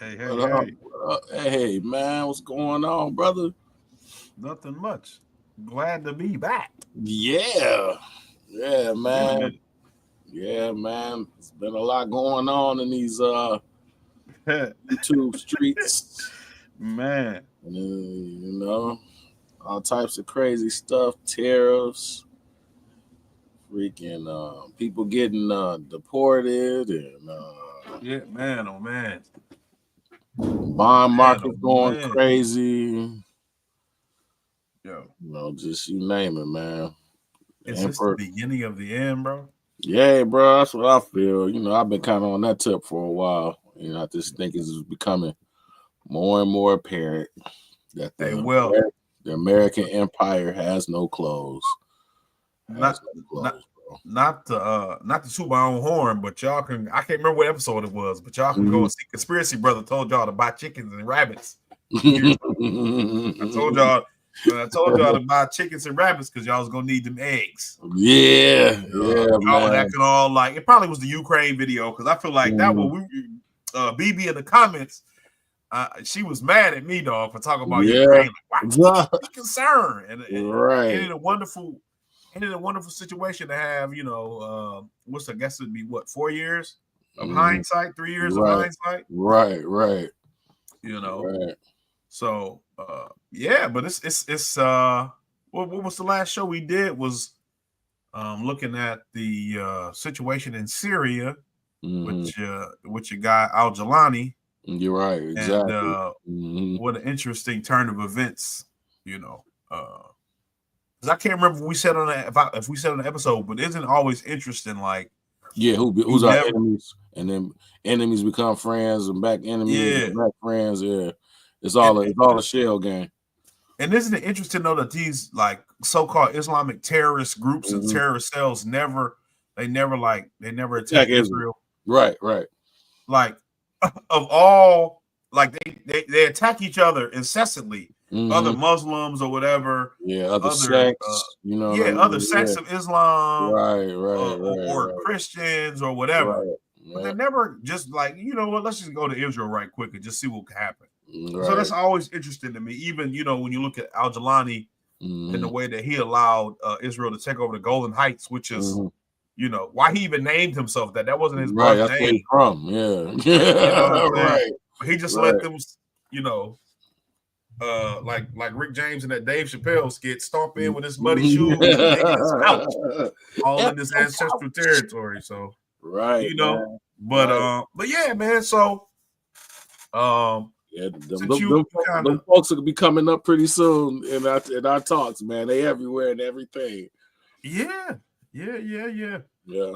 Hey, hey, What up? hey. Hey, man, what's going on, brother? Nothing much. Glad to be back. Yeah, yeah, Been a man. Yeah, man. There's been a lot going on in these minute. YouTube streets. Man. You know, all types of crazy stuff, tariffs, freaking people getting deported, and Yeah, man, oh man. bond Man, oh market going man. crazy. Yo. Just you name it, man. Is this the Emperor. beginning of the end, bro? Yeah, bro, that's what I feel. I've been kind of on that tip for a while. I just think it's becoming more and more apparent that Hey, well, the American empire has no clothes. not Has no not clothes, bro. not to toot my own horn, but y'all can I can't remember what episode it was, but y'all can go Mhm. and see Conspiracy Brother told y'all to buy chickens and rabbits years ago. I told y'all to buy chickens and rabbits because y'all was gonna need them eggs. Yeah, yeah, Y'all man. acting all like it probably was the Ukraine video because I feel like that Mhm. one we BB in the comments, she was mad at me, dog, for talking about Yeah, Ukraine. Like, why would you be concerned? And it right. is a wonderful situation to have. What's I guess it'd be what 4 years of Mhm. hindsight, 3 years of Right, hindsight. right. You know, Right. so yeah, but what was the last show we did was looking at the situation in Syria Hmm. with your guy Al Jalani, You're right, and exactly. Hmm. what an interesting turn of events, you know. Because I can't remember if we said on that if we said on the episode, but isn't it always interesting? Like Yeah, you who's our never, enemies, and then enemies become friends, and back enemies, yeah, and back friends. Yeah, and it's all a shell game. and isn't it interesting though that these like so-called Islamic terrorist groups and Hmm. terrorist cells they never Attack attack Israel. Israel, Right. like of all like they attack each other incessantly, other Hmm. Muslims or whatever, Yeah, other other sects. You know what I yeah, other mean? Yeah, sects of Islam, or right, Christians or whatever. right. But Yeah, they're never just like, you know what, let's just go to Israel right quick and just see what can happen. So right. that's always interesting to me. Even, when you look at Al Jalani and the Hmm. way that he allowed Israel to take over the Golden Heights, which is, Hmm. why he even named himself that. That wasn't his Right, birth that's where he's name. from. Yeah, You know what I'm saying? right, But he just let right. them, you know, like Rick James and that Dave Chappelle skit, stomp in with his muddy shoes and dig in his pouch, all in this ancestral territory. So, Right, you know, man. but Right. um, but yeah, man. So Yeah, since you kind them of folks will be coming up pretty soon in our talks, man. They everywhere and everything. yeah, yeah. Yeah.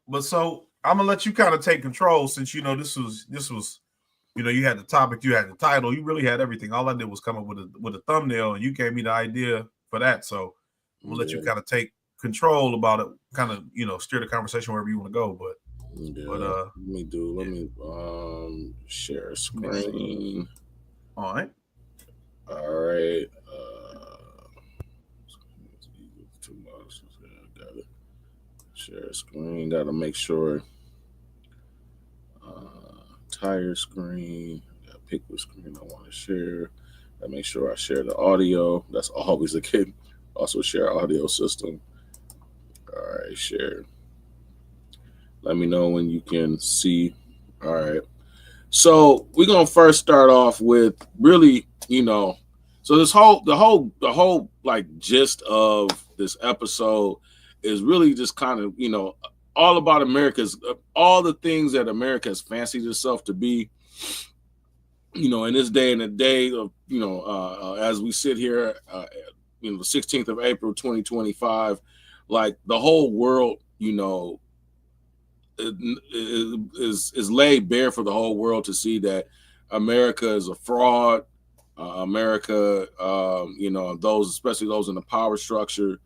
But so I'm gonna let you kind of take control since this was you had the topic, you had the title, you really had everything. All I did was come up with a thumbnail, and you gave me the idea for that. So I'm gonna let you Yeah. kind of take control about it, kind of steer the conversation wherever you want to go. But Yeah. Let yeah, me share let me see. screen. All right. All right. Too much. Gotta share screen. Gotta make sure entire screen. Gotta pick what screen I want to share. Gotta make sure I share the audio. That's always a kid. Also share audio system. All right, share. Let me know when you can see. All right. So we're gonna first start off with really, so the whole like gist of this episode is really just kind of, all about America's all the things that America has fancied itself to be, in this day and the day of, as we sit here, the 16th of April, 2025, like the whole world, is laid bare for the whole world to see that America is a fraud. America, those, especially those in the power structure,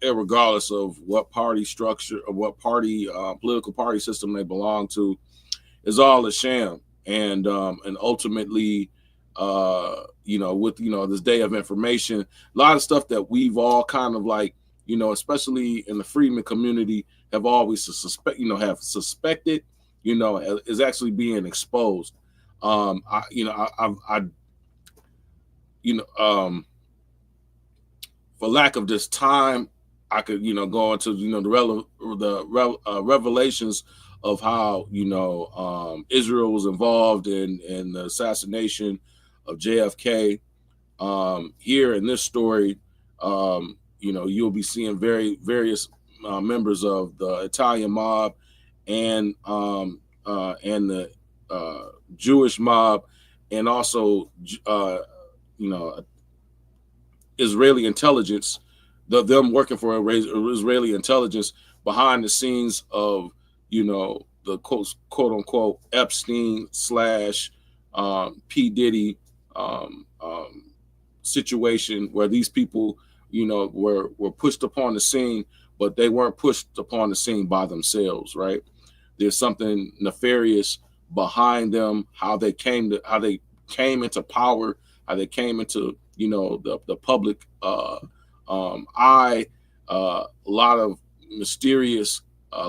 regardless of what party structure or what party, political party system they belong to, is all a sham. And ultimately, with this day of information, a lot of stuff that we've all kind of like, especially in the Freedman community, have always have suspected, is actually being exposed. I for lack of this time, I could go into the revelations of how Israel was involved in the assassination of JFK. Here in this story, you'll be seeing various members of the Italian mob and the Jewish mob, and also Israeli intelligence, them working for Israeli intelligence behind the scenes of the quote unquote Epstein / P. Diddy situation, where these people were pushed upon the scene, but they weren't pushed upon the scene by themselves, right? There's something nefarious behind them, how they came into power, how they came into the public eye, a lot of mysterious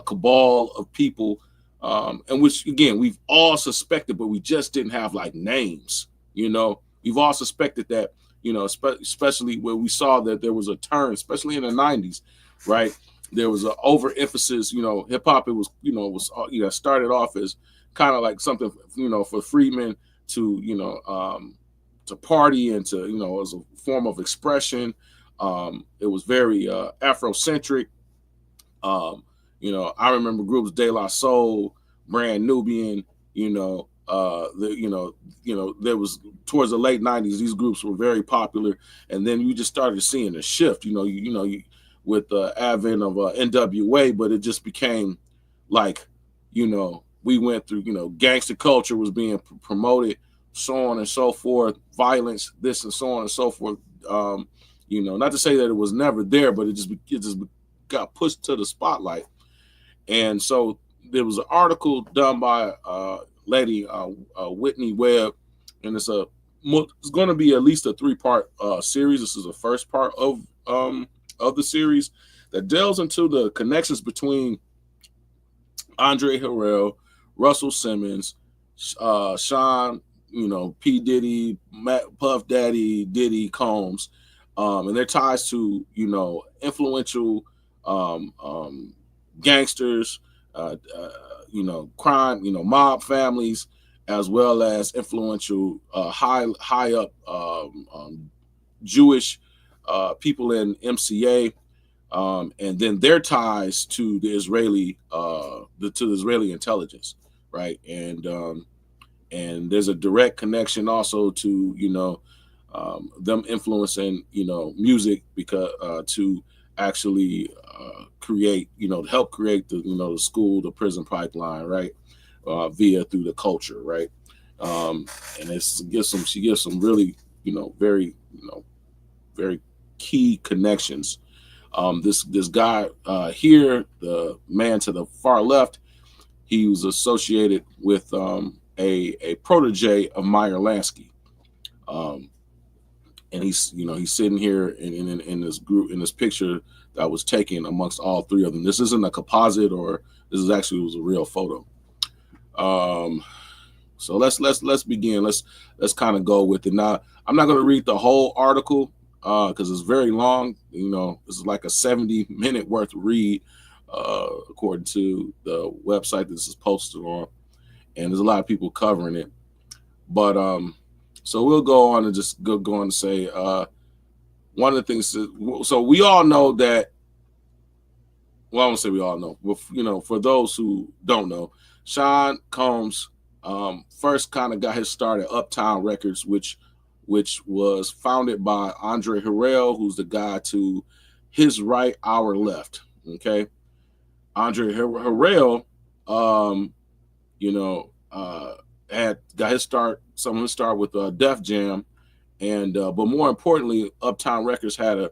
cabal of people, and which again we've all suspected, but we just didn't have like names. We've all suspected that, especially where we saw that there was a turn, especially in the 90s, right? There was an overemphasis. Hip hop, it was started off as kind of like something for freedmen to to party and to as a form of expression. It was very Afrocentric. I remember groups De La Soul, Brand Nubian. There was towards the late 90s, these groups were very popular, and then you just started seeing a shift. With the advent of NWA, but it just became like, we went through, gangster culture was being promoted, so on and so forth, violence, this and so on and so forth. Not to say that it was never there, but it just got pushed to the spotlight. And so there was an article done by lady Whitney Webb, and it's going to be at least a 3-part series. This is the first part of the series that delves into the connections between Andre Harrell, Russell Simmons, Sean, P. Diddy, Puff Daddy, Diddy Combs, and their ties to, influential gangsters, crime, mob families, as well as influential high up Jewish people in MCA, and then their ties to the Israeli intelligence, right? And there's a direct connection also to them influencing music because to actually create help create the school, the prison pipeline, right? Through the culture, right? And she gives some really very very key connections. This guy here, the man to the far left, he was associated with a protege of Meyer Lansky, and he's sitting here in this group, in this picture that was taken amongst all three of them. This isn't a composite, or this is actually was a real photo. So let's begin. Let's kind of go with it. Now, I'm not going to read the whole article because it's very long. This is like a 70-minute worth read according to the website this is posted on, and there's a lot of people covering it. But so we'll go on and just go on and say one of the things. So we all know that. Well, I won't say we all know, but for those who don't know, Sean Combs first kind of got his start at Uptown Records, which was founded by Andre Harrell, who's the guy to his right, our left. Okay, Andre Harrell, had got his start, some of his start with Def Jam, and but more importantly, Uptown Records had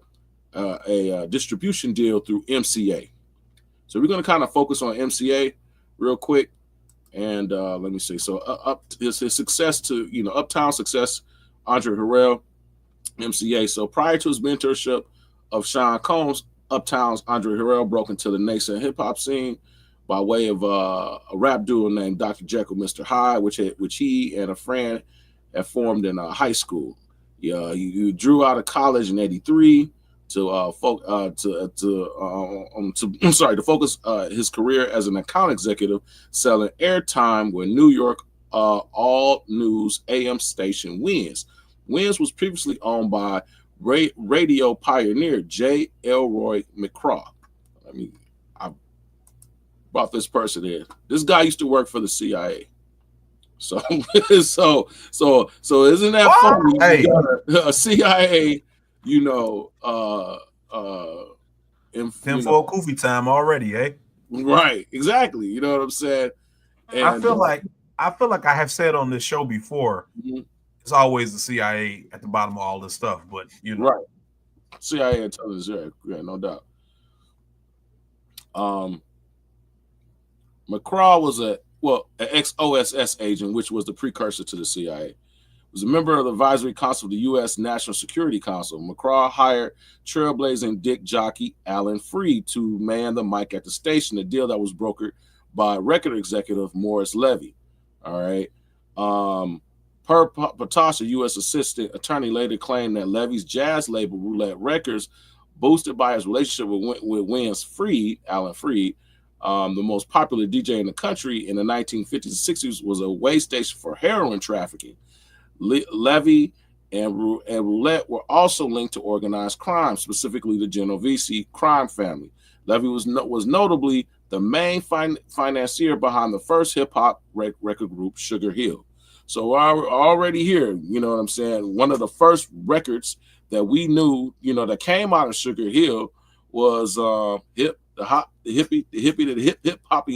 a distribution deal through MCA. So we're going to kind of focus on MCA real quick, and let me see. So his success to Uptown success, Andre Harrell, MCA. So prior to his mentorship of Sean Combs, Uptown's Andre Harrell broke into the nascent hip hop scene by way of a rap duo named Dr. Jekyll, Mr. Hyde, which he and a friend had formed in high school. Yeah, he drew out of college in '83 to focus his career as an account executive, selling airtime with New York all news AM station WINS. WINS was previously owned by radio pioneer J. Elroy McCraw. I mean, I brought this person in. This guy used to work for the CIA. So isn't that funny? Hey. A CIA, tinfoil Koofy time already, eh? Right, exactly. You know what I'm saying? And, I feel like I have said on this show before, it's always the CIA at the bottom of all this stuff, but right. CIA intelligence, yeah, no doubt. McCraw was an ex-OSS agent, which was the precursor to the CIA. Was a member of the advisory council of the U.S. National Security Council. McCraw hired trailblazing dick jockey Alan Freed to man the mic at the station, a deal that was brokered by record executive Morris Levy. All right. Per Patasha, U.S. assistant attorney, later claimed that Levy's jazz label, Roulette Records, boosted by his relationship with WINS Freed, Alan Freed, the most popular DJ in the country in the 1950s and 60s, was a way station for heroin trafficking. Levy and Roulette were also linked to organized crime, specifically the Genovese crime family. Levy was notably the main financier behind the first hip-hop record group, Sugar Hill. So we're already here, you know what I'm saying? One of the first records that we knew, that came out of Sugar Hill was hip hopping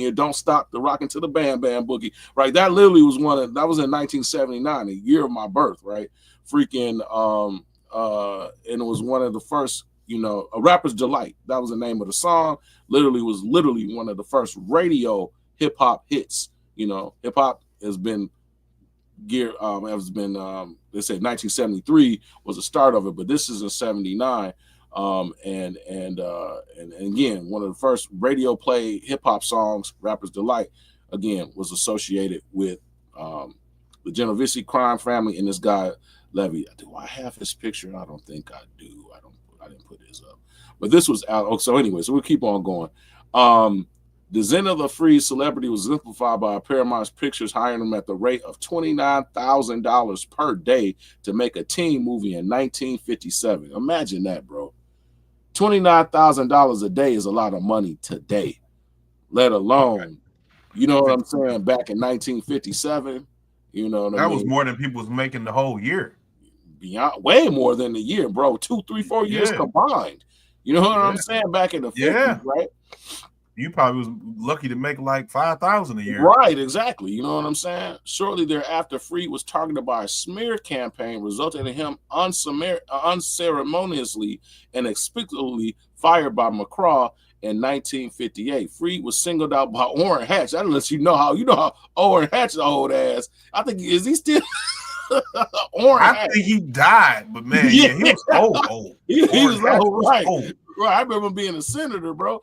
and don't stop the rocking to the bam bam boogie, right? That literally was that was in 1979, the year of my birth, right? Freaking and it was one of the first, A Rapper's Delight. That was the name of the song. Literally one of the first radio hip hop hits. Hip hop has been they say 1973 was the start of it, but this is in 79. And again, one of the first radio play hip hop songs, Rapper's Delight, again, was associated with the Genovese crime family and this guy Levy. Do I have his picture? I don't think I do. I didn't put his up, but this was out. So anyway, so we'll keep on going. The Zen of the Free celebrity was exemplified by Paramount Pictures hiring him at the rate of $29,000 per day to make a teen movie in 1957. Imagine that, bro. $29,000 a day is a lot of money today, let alone, you know what I'm saying, back in 1957. That was more than people was making the whole year. Beyond, way more than the year, bro. 2, 3, 4 years combined. You know what I'm saying? Back in the 50s, right? You probably was lucky to make like $5,000 a year. Right, exactly. You know what I'm saying? Shortly thereafter, Freed was targeted by a smear campaign, resulting in him unceremoniously and explicitly fired by McCraw in 1958. Freed was singled out by Orrin Hatch. That lets you know how Orrin Hatch, the old ass. I think, is he still Orrin Hatch? I think he died, but man, he was old. He was old, right? Old. Right, I remember being a senator, bro.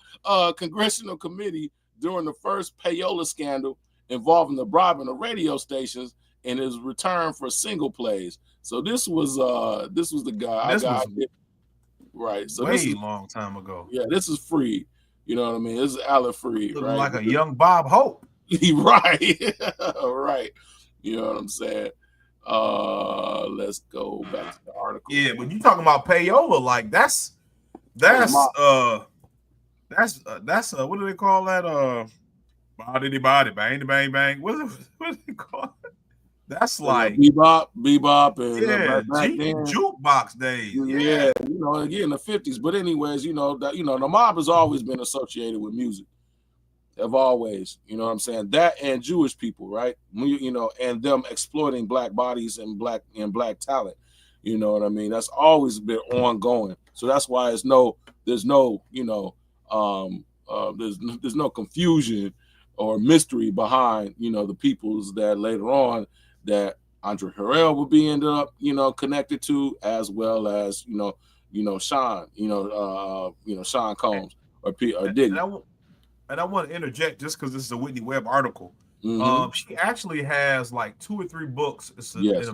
Congressional committee during the first payola scandal involving the bribing of radio stations and his return for single plays. So this was the guy. Right. So way long time ago. Yeah, this is Freed. You know what I mean? This is Alan Freed, looking right? Like a young Bob Hope. Right. Right. You know what I'm saying? Let's go back to the article. Yeah, when you talking about payola, like that's what do they call that? Body bang bang bang. What do they call it? That's like bebop and jukebox days. Yeah, again the 50s. But anyways, the mob has always been associated with music. Have always, you know what I'm saying? That and Jewish people, right? And them exploiting black bodies and black talent. You know what I mean? That's always been ongoing. So that's why there's no confusion or mystery behind, the peoples that later on that Andre Harrell would be ended up, connected to, as well as, Sean, Sean Combs or Diddy. and I want to interject just because this is a Whitney Webb article. Mm-hmm. She actually has like 2 or 3 books. It's Yes.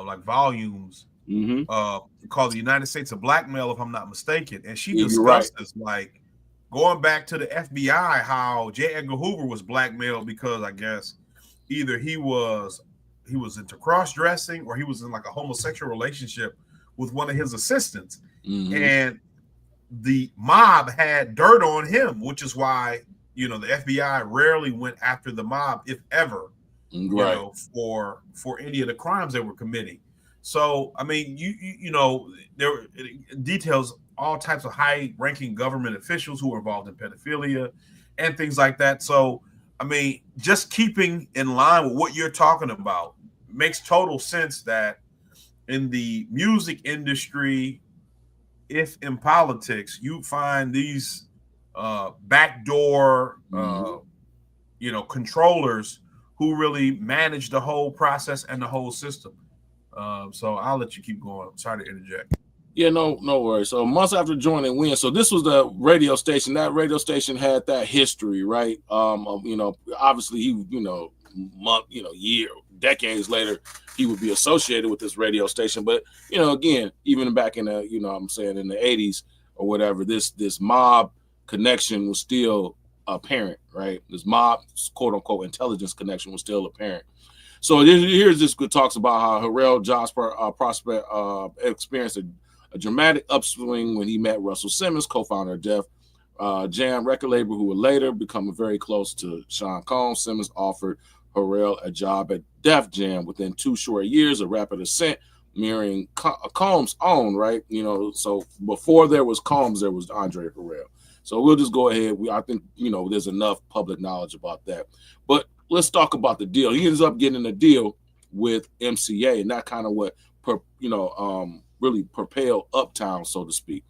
like volumes Mm-hmm. called "The United States of Blackmail," if I'm not mistaken. And she Yeah, you're right. discusses like going back to the FBI, how J. Edgar Hoover was blackmailed because I guess either he was into cross dressing or he was in like a homosexual relationship with one of his assistants, Mm-hmm. and the mob had dirt on him, which is why the FBI rarely went after the mob, if ever, Right. for any of the crimes they were committing. So I mean, there details all types of high-ranking government officials who were involved in pedophilia and things like that. So I mean, just keeping in line with what you're talking about makes total sense that in the music industry, if in politics, you find these backdoor, controllers who really manage the whole process and the whole system. So I'll let you keep going. I'm sorry to interject. Yeah, no worries. So months after joining Win, so this was the radio station. That radio station had that history, right? Obviously he, decades later, he would be associated with this radio station. But again, even back in the, in the 80s or whatever, this mob connection was still apparent, right? This mob quote unquote intelligence connection was still apparent. So here's this good talks about how Harrell Prospect experienced a dramatic upswing when he met Russell Simmons, co-founder of Def Jam record label, who would later become very close to Sean Combs. Simmons offered Harrell a job at Def Jam within 2 short years, a rapid ascent mirroring Combs' own, right? So before there was Combs, there was Andre Harrell. So we'll just go ahead. I think, there's enough public knowledge about that. But let's talk about the deal. He ends up getting a deal with MCA, and that kind of what, really propelled Uptown, so to speak.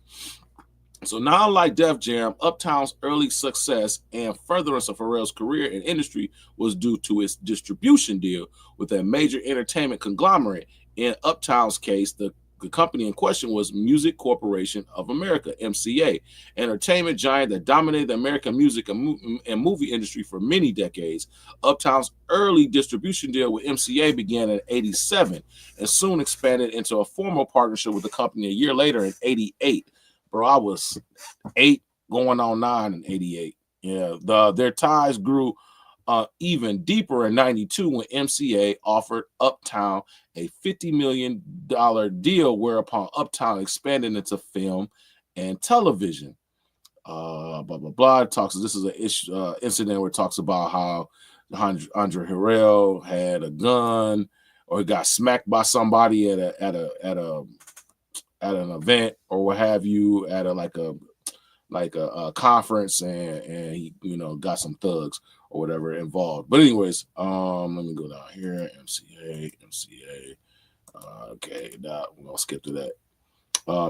So now, like Def Jam, Uptown's early success and furtherance of Pharrell's career in industry was due to its distribution deal with a major entertainment conglomerate. In Uptown's case, the company in question was Music Corporation of America, MCA, entertainment giant that dominated the American music and movie industry for many decades. Uptown's early distribution deal with MCA began in '87 and soon expanded into a formal partnership with the company a year later in '88. Bro, I was 8 going on 9 in '88. Yeah, their ties grew even deeper in '92 when MCA offered Uptown a $50 million deal, whereupon Uptown expanded into film and television. Blah blah blah. It talks. This is an incident where it talks about how Andre Harrell had a gun or he got smacked by somebody at an event or what have you, at a conference, and he got some thugs or whatever involved. But anyways, let me go down here. MCA. Okay, now we're gonna skip to that.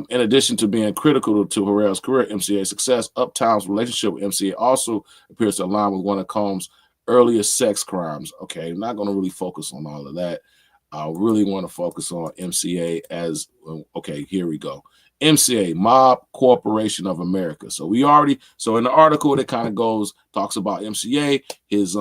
In addition to being critical to Harrell's career, MCA's success, Uptown's relationship with MCA also appears to align with one of Combs' earliest sex crimes. Okay, I'm not going to really focus on all of that. I really want to focus on MCA as, okay, here we go. MCA, Mob Corporation of America. So in the article that kind of talks about MCA, his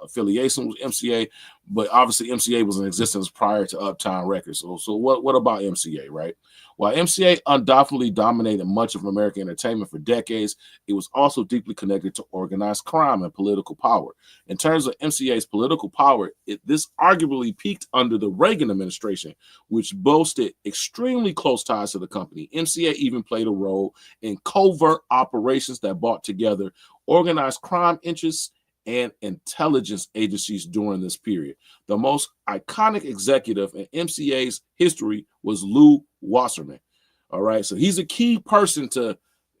affiliation with MCA, but obviously MCA was in existence prior to Uptown Records. So what about MCA, right? While MCA undoubtedly dominated much of American entertainment for decades, it was also deeply connected to organized crime and political power. In terms of MCA's political power, this arguably peaked under the Reagan administration, which boasted extremely close ties to the company. MCA even played a role in covert operations that brought together organized crime interests and intelligence agencies during this period. The most iconic executive in MCA's history was Lew Wasserman. All right, so he's a key person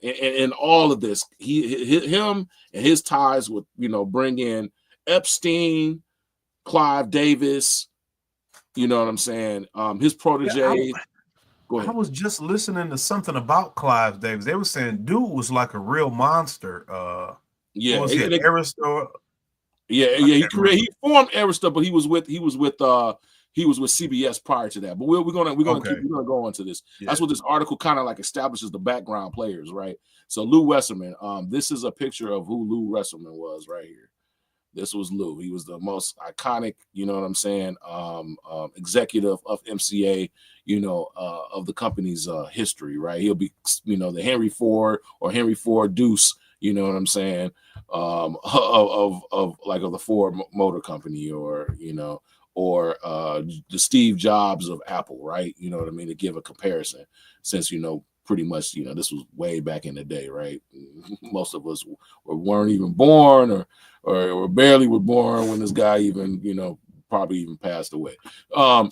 in all of this. Him and his ties would bring in Epstein, Clive Davis. You know what I'm saying? His protege. Go ahead. I was just listening to something about Clive Davis. They were saying dude was like a real monster. Yeah, was Arista? He formed Arista, but he was with he was with CBS prior to that. But we're gonna go into this. Yeah. That's what this article kind of like establishes the background players, right? So Lou Westerman, this is a picture of who Lou Westerman was right here. This was Lou. He was the most iconic, you know what I'm saying, executive of MCA, you know, of the company's history, right? He'll be, you know, the Henry Ford or Henry Ford Deuce, you know what I'm saying, of the Ford Motor Company, or, you know, or the Steve Jobs of Apple, right? You know what I mean, to give a comparison, since, you know, pretty much, you know, this was way back in the day, right? Most of us weren't even born, or barely were born when this guy even, you know, probably even passed away. The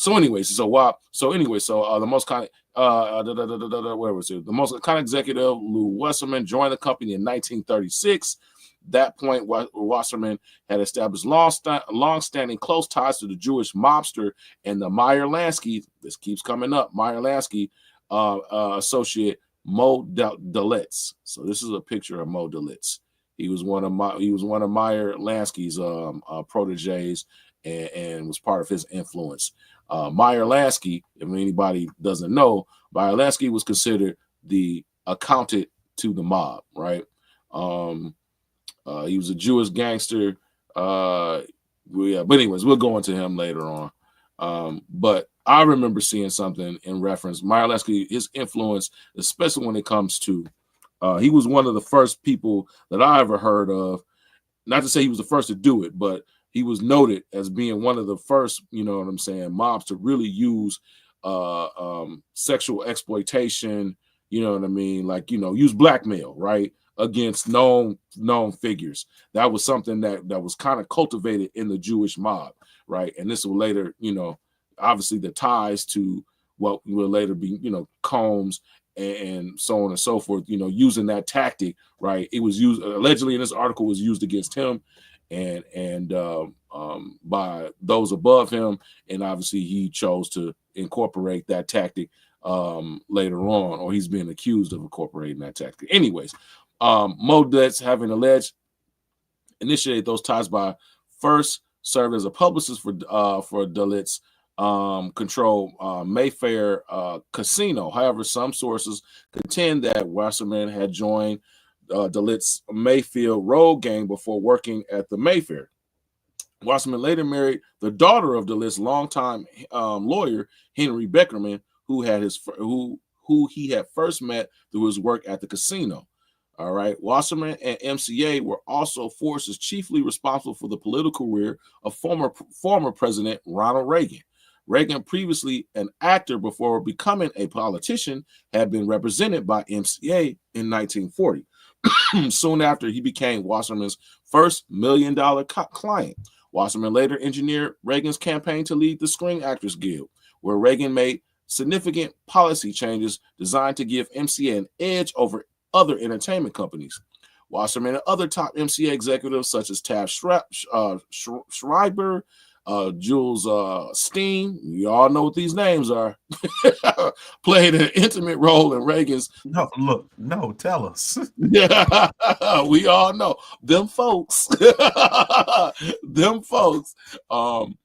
most kind of where was it? The most kind of executive, Lou Westerman, joined the company in 1936. That point, Wasserman had established long-standing close ties to the Jewish mobster and the Meyer Lansky. This keeps coming up. Meyer Lansky associate Mo Dalitz. So this is a picture of Mo Dalitz. He was one of Meyer Lansky's proteges, and was part of his influence. Meyer Lansky, if anybody doesn't know, Meyer Lansky was considered the accountant to the mob, right? He was a Jewish gangster. But anyways, we'll go into him later on. But I remember seeing something in reference Meyer Lansky, his influence, especially when it comes to, he was one of the first people that I ever heard of. Not to say he was the first to do it, but he was noted as being one of the first, you know what I'm saying, mobs to really use sexual exploitation, you know what I mean, like, you know, use blackmail, right, against known figures. That was something that was kind of cultivated in the Jewish mob, right? And this will later, you know, obviously the ties to what will later be, you know, Combs and so on and so forth, you know, using that tactic, right? It was used allegedly in this article, was used against him and by those above him, and obviously he chose to incorporate that tactic later on, or he's being accused of incorporating that tactic. Anyways, Mo Dalitz, having alleged initiated those ties by first served as a publicist for Dalitz control Mayfair Casino. However, some sources contend that Wasserman had joined Dalitz Mayfield Road Gang before working at the Mayfair. Wasserman later married the daughter of Dalitz's longtime lawyer Henry Beckerman, who he had first met through his work at the casino. All right, Wasserman and MCA were also forces chiefly responsible for the political career of former President Ronald Reagan. Reagan, previously an actor before becoming a politician, had been represented by MCA in 1940. Soon after, he became Wasserman's first $1 million client. Wasserman later engineered Reagan's campaign to lead the Screen Actors Guild, where Reagan made significant policy changes designed to give MCA an edge over other entertainment companies. Wasserman and other top MCA executives such as Taft Schreiber, Jules Steen, you all know what these names are, played an intimate role in Reagan's. Tell us. Yeah, we all know them folks. Them folks. And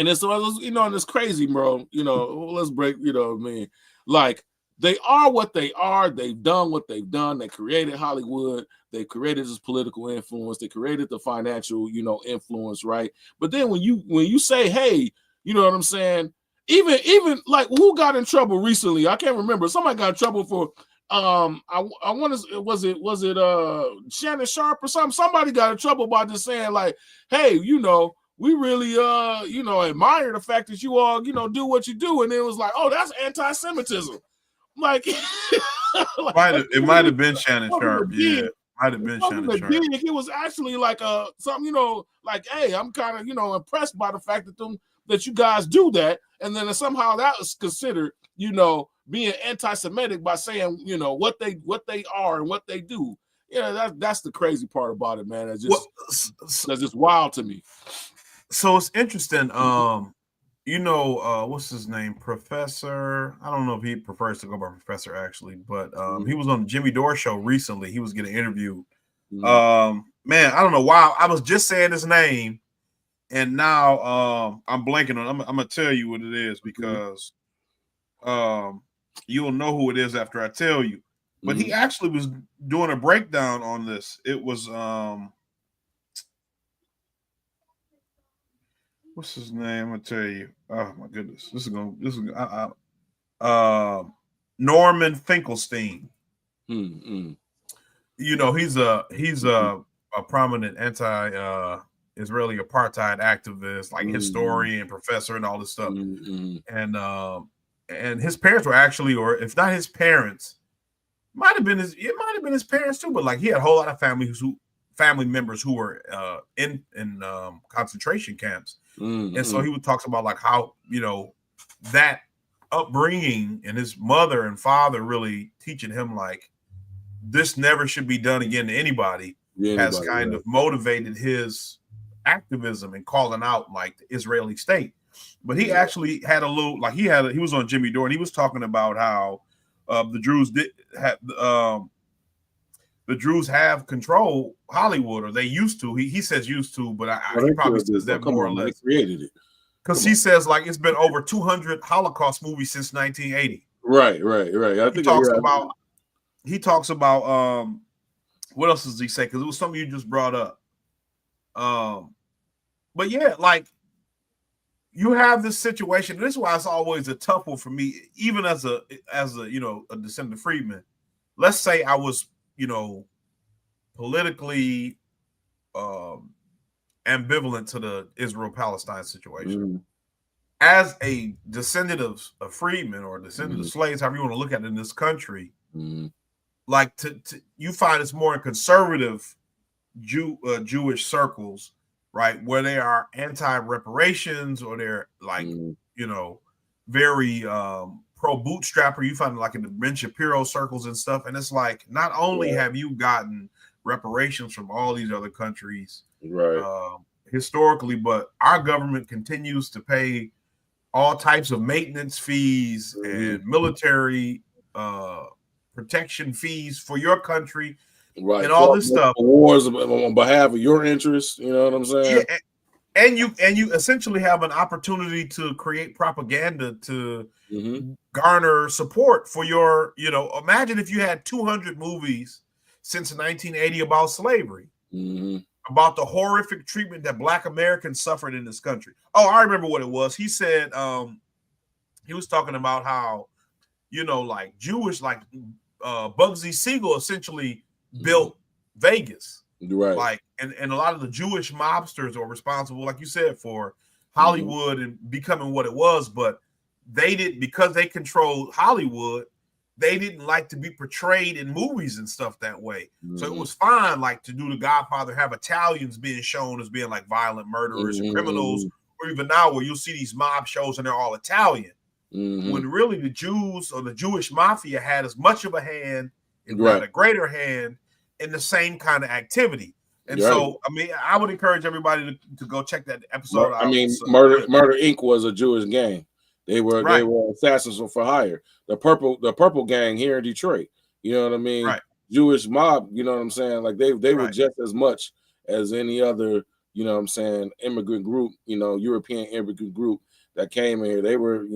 it's, you know, and it's crazy, bro. You know, let's break, you know what I mean? Like, they are what they are. They've done what they've done. They created Hollywood. They created this political influence. They created the financial, you know, influence, right? But then when you say, hey, you know what I'm saying? Even like, who got in trouble recently? I can't remember. Somebody got in trouble for I want to, was it Shannon Sharpe or something? Somebody got in trouble by just saying like, hey, you know, we really you know, admire the fact that you all, you know, do what you do. And it was like, oh, that's anti-Semitism. Like, it might have been Shannon Sharpe. Yeah, might have been Shannon Sharpe. It was actually like something, you know, like, hey, I'm kind of, you know, impressed by the fact that you guys do that, and then somehow that was considered, you know, being anti-Semitic by saying, you know, what they are and what they do. Yeah, that's the crazy part about it, man. It's just that's just wild to me. So it's interesting. You know, what's his name? Professor. I don't know if he prefers to go by Professor actually, but he was on the Jimmy Dore show recently. He was getting interviewed. Man, I don't know why. I was just saying his name, And now I'm blanking on. I'm gonna tell you what it is because you'll know who it is after I tell you. But he actually was doing a breakdown on this. It was what's his name? I'm gonna tell you. Oh my goodness, Norman Finkelstein. You know, he's a prominent anti-Israeli apartheid activist, like historian, professor, and all this stuff. And his parents were actually, or if not his parents, it might have been his parents too. But like he had a whole lot of family members who were in concentration camps, and so he talks about like how that upbringing and his mother and father really teaching him like this never should be done again to anybody has kind of motivated his activism and calling out like the Israeli state. But he actually had a little like he was on Jimmy Dore and he was talking about how the Druze have control Hollywood, or they used to. He says used to, but he probably says that more or less. They created it. Because he says like it's been over 200 Holocaust movies since 1980. Right. I think he talks about what else does he say? Because it was something you just brought up. But yeah, like you have this situation. This is why it's always a tough one for me, even as a a descendant freedman. Let's say I was politically ambivalent to the Israel-Palestine situation. As a descendant of freedmen or descendant of slaves, however you want to look at it in this country, like you find it's more in conservative Jewish circles, right, where they are anti-reparations or they're like very pro-bootstrapper. You find it like in the Ben Shapiro circles and stuff, and it's like not only have you gotten reparations from all these other countries historically, but our government continues to pay all types of maintenance fees and military protection fees for your country, and all this stuff. Wars on behalf of your interests. You know what I'm saying? Yeah, and you essentially have an opportunity to create propaganda to garner support for your. Imagine if you had 200 movies since 1980 about slavery, about the horrific treatment that Black Americans suffered in this country. Oh, I remember what it was. He said he was talking about how like Jewish, like Bugsy Siegel essentially built Vegas, right? Like, and a lot of the Jewish mobsters are responsible, like you said, for Hollywood and becoming what it was. But they didn't, because they controlled Hollywood. They didn't like to be portrayed in movies and stuff that way. So it was fine, like to do The Godfather, have Italians being shown as being like violent murderers and criminals, or even now where you'll see these mob shows and they're all Italian. When really the Jews or the Jewish mafia had as much of a hand, if not a greater hand, in the same kind of activity. And so, I mean, I would encourage everybody to go check that episode out. I mean, Murder Inc. was a Jewish gang. They were assassins for hire. The purple gang here in Detroit. You know what I mean? Right. Jewish mob. You know what I'm saying? Like they were just as much as any other. You know what I'm saying? Immigrant group. European immigrant group that came in here. They were.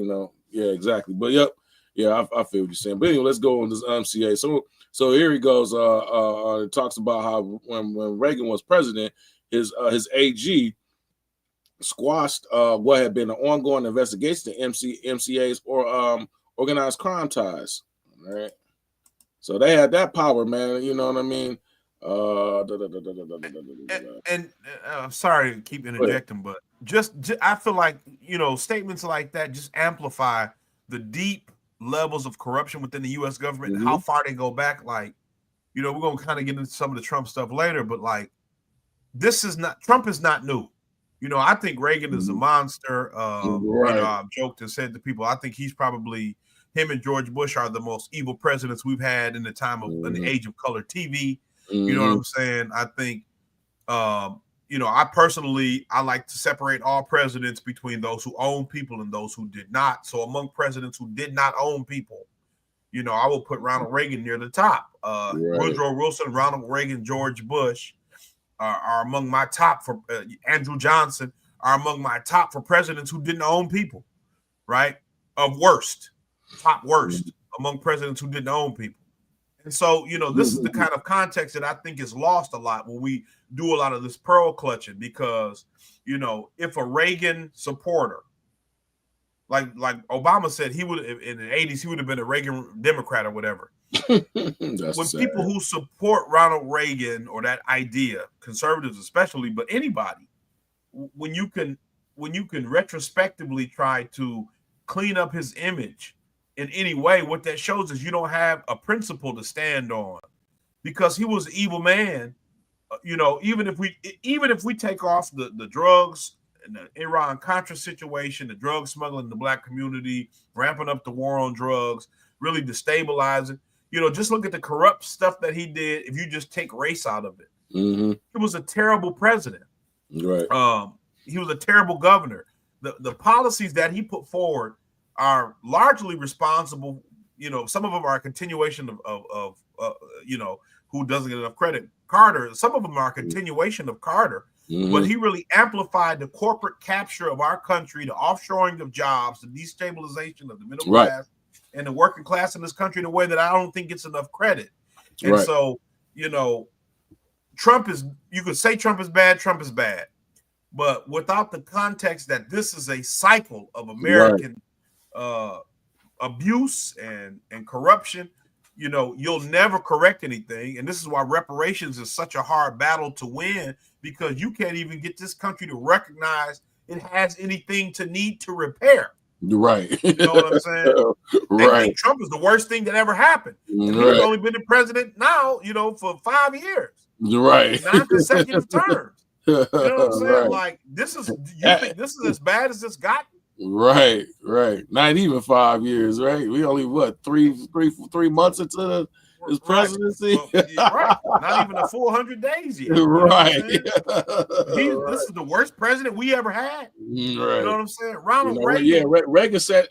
Yeah, exactly. But I feel what you're saying. But anyway, let's go on this MCA. So here he goes. It talks about how when Reagan was president, his AG squashed what had been an ongoing investigation to MCA's or organized crime ties. All right. So they had that power, man. You know what I mean? And I'm sorry to keep interjecting, but just I feel like statements like that just amplify the deep levels of corruption within the U.S. government and how far they go back. Like, we're gonna kind of get into some of the Trump stuff later, but like, Trump is not new. I think Reagan is a monster. I've joked and said to people, I think he's probably, him and George Bush are the most evil presidents we've had in the time of in the age of color TV. You know what I'm saying? I think, I personally, I like to separate all presidents between those who own people and those who did not. So among presidents who did not own people, I will put Ronald Reagan near the top. Woodrow Wilson, Ronald Reagan, George Bush are among my top. For Andrew Johnson are among my top for presidents who didn't own people, right? Of worst, top worst among presidents who didn't own people. And so, this is the kind of context that I think is lost a lot when we do a lot of this pearl clutching, because, if a Reagan supporter, like Obama said, he would in the 80s, he would have been a Reagan Democrat or whatever. When people who support Ronald Reagan or that idea, conservatives especially, but anybody, when you can retrospectively try to clean up his image in any way, what that shows is you don't have a principle to stand on, because he was an evil man. Even if we take off the drugs and the Iran-Contra situation, the drug smuggling in the black community, ramping up the war on drugs, really destabilizing. Just look at the corrupt stuff that he did. If you just take race out of it, he was a terrible president. Right. He was a terrible governor. The policies that he put forward are largely responsible. Some of them are a continuation of who doesn't get enough credit, Carter. Some of them are a continuation of Carter, but he really amplified the corporate capture of our country, the offshoring of jobs, the destabilization of the middle class and the working class in this country in a way that I don't think gets enough credit. And so, Trump is, you could say Trump is bad, but without the context that this is a cycle of American abuse and corruption, you'll never correct anything. And this is why reparations is such a hard battle to win, because you can't even get this country to recognize it has anything to need to repair. Right. You know what I'm saying? They think Trump is the worst thing that ever happened. And he's only been the president now, for 5 years. Right. 9 consecutive terms. You know what I'm saying? Like, this is, you think this is as bad as it's gotten? Right. Not even 5 years, right? We only three months into his presidency. Right. Not even a full 100 days yet. Right. This is the worst president we ever had. Right. You know what I'm saying? Ronald Reagan. Yeah, Reagan set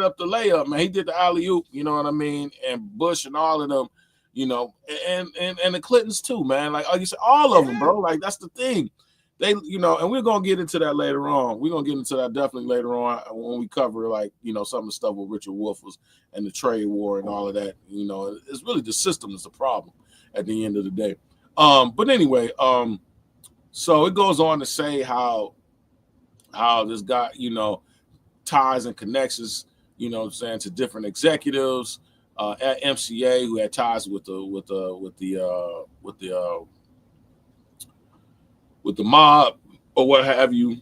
up the layup, man. He did the alley-oop, you know what I mean? And Bush and all of them, and the Clintons too, man. Like you said, all of them, bro. Like, that's the thing. They, and we're gonna get into that later on. We're gonna get into that definitely later on when we cover, like, some of the stuff with Richard Wolff and the trade war and all of that. It's really the system is the problem at the end of the day. But anyway, so it goes on to say how this guy, ties and connections, to different executives at MCA who had ties with the mob or what have you.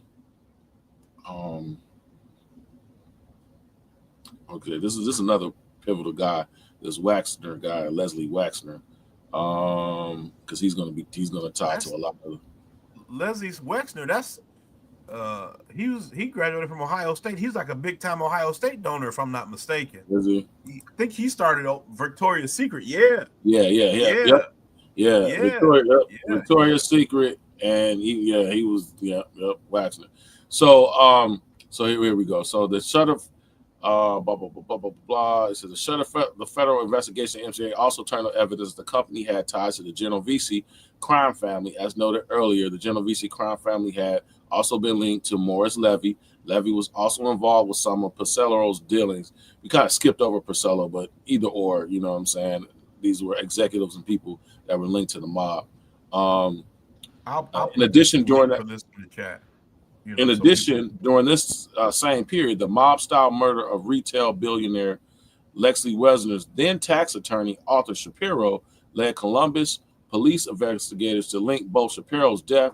Okay, this is another pivotal guy, this Waxner guy, Leslie Waxner, because he's gonna tie to a lot of Leslie Waxner. That's he graduated from Ohio State. He's like a big time Ohio State donor, if I'm not mistaken. Is he? I think he started Victoria's Secret. Yeah. Victoria's Secret. And he was Waxner. So here we go. So the Shutter blah blah blah blah blah blah. It says the federal investigation MCA also turned up evidence the company had ties to the Genovese crime family. As noted earlier, the Genovese crime family had also been linked to Morris Levy. Levy was also involved with some of Pacello's dealings. We kind of skipped over Pacello, but either or, you know what I'm saying? These were executives and people that were linked to the mob. In addition, during this same period, the mob-style murder of retail billionaire Leslie Wexner's then tax attorney Arthur Shapiro led Columbus police investigators to link both Shapiro's death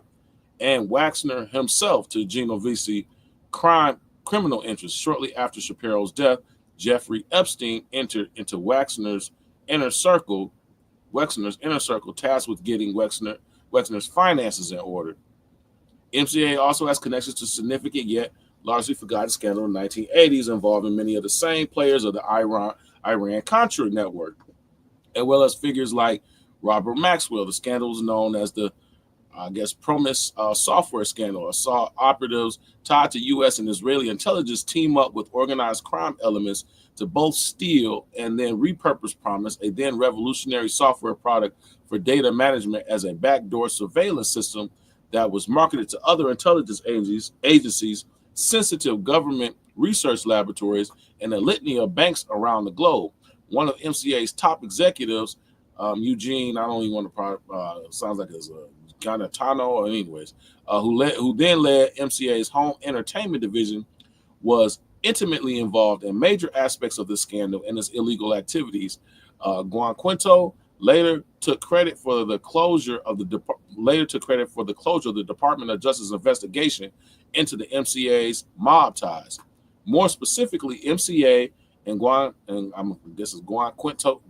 and Waxner himself to Genovese criminal interests. Shortly after Shapiro's death, Jeffrey Epstein entered into Wexner's inner circle, tasked with getting Wexner's finances in order. MCA also has connections to significant yet largely forgotten scandal in the 1980s involving many of the same players of the Iran-Contra network, as well as figures like Robert Maxwell. The scandal was known as the, Promise software scandal. Saw operatives tied to U.S. and Israeli intelligence team up with organized crime elements to both steal and then repurpose Promise, a then revolutionary software product for data management, as a backdoor surveillance system that was marketed to other intelligence agencies, sensitive government research laboratories, and a litany of banks around the globe. One of MCA's top executives, Eugene, I don't even want to sounds like it's Ganatano, or anyways, who then led MCA's home entertainment division, was intimately involved in major aspects of the scandal and its illegal activities. Juan Quinto later took credit for the closure of the Department of Justice investigation into the MCA's mob ties. More specifically, MCA and Juan Quinto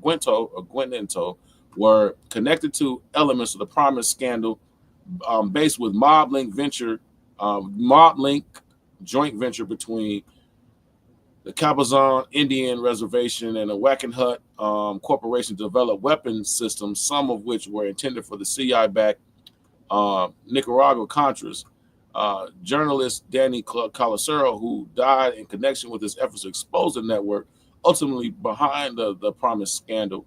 were connected to elements of the Promise scandal, based with Mob Link joint venture between the Cabazon Indian Reservation and the Wackenhut Corporation to develop weapons systems, some of which were intended for the CI-backed Nicaragua Contras. Journalist Danny Calacero, who died in connection with his efforts to expose the network ultimately behind the Promise scandal,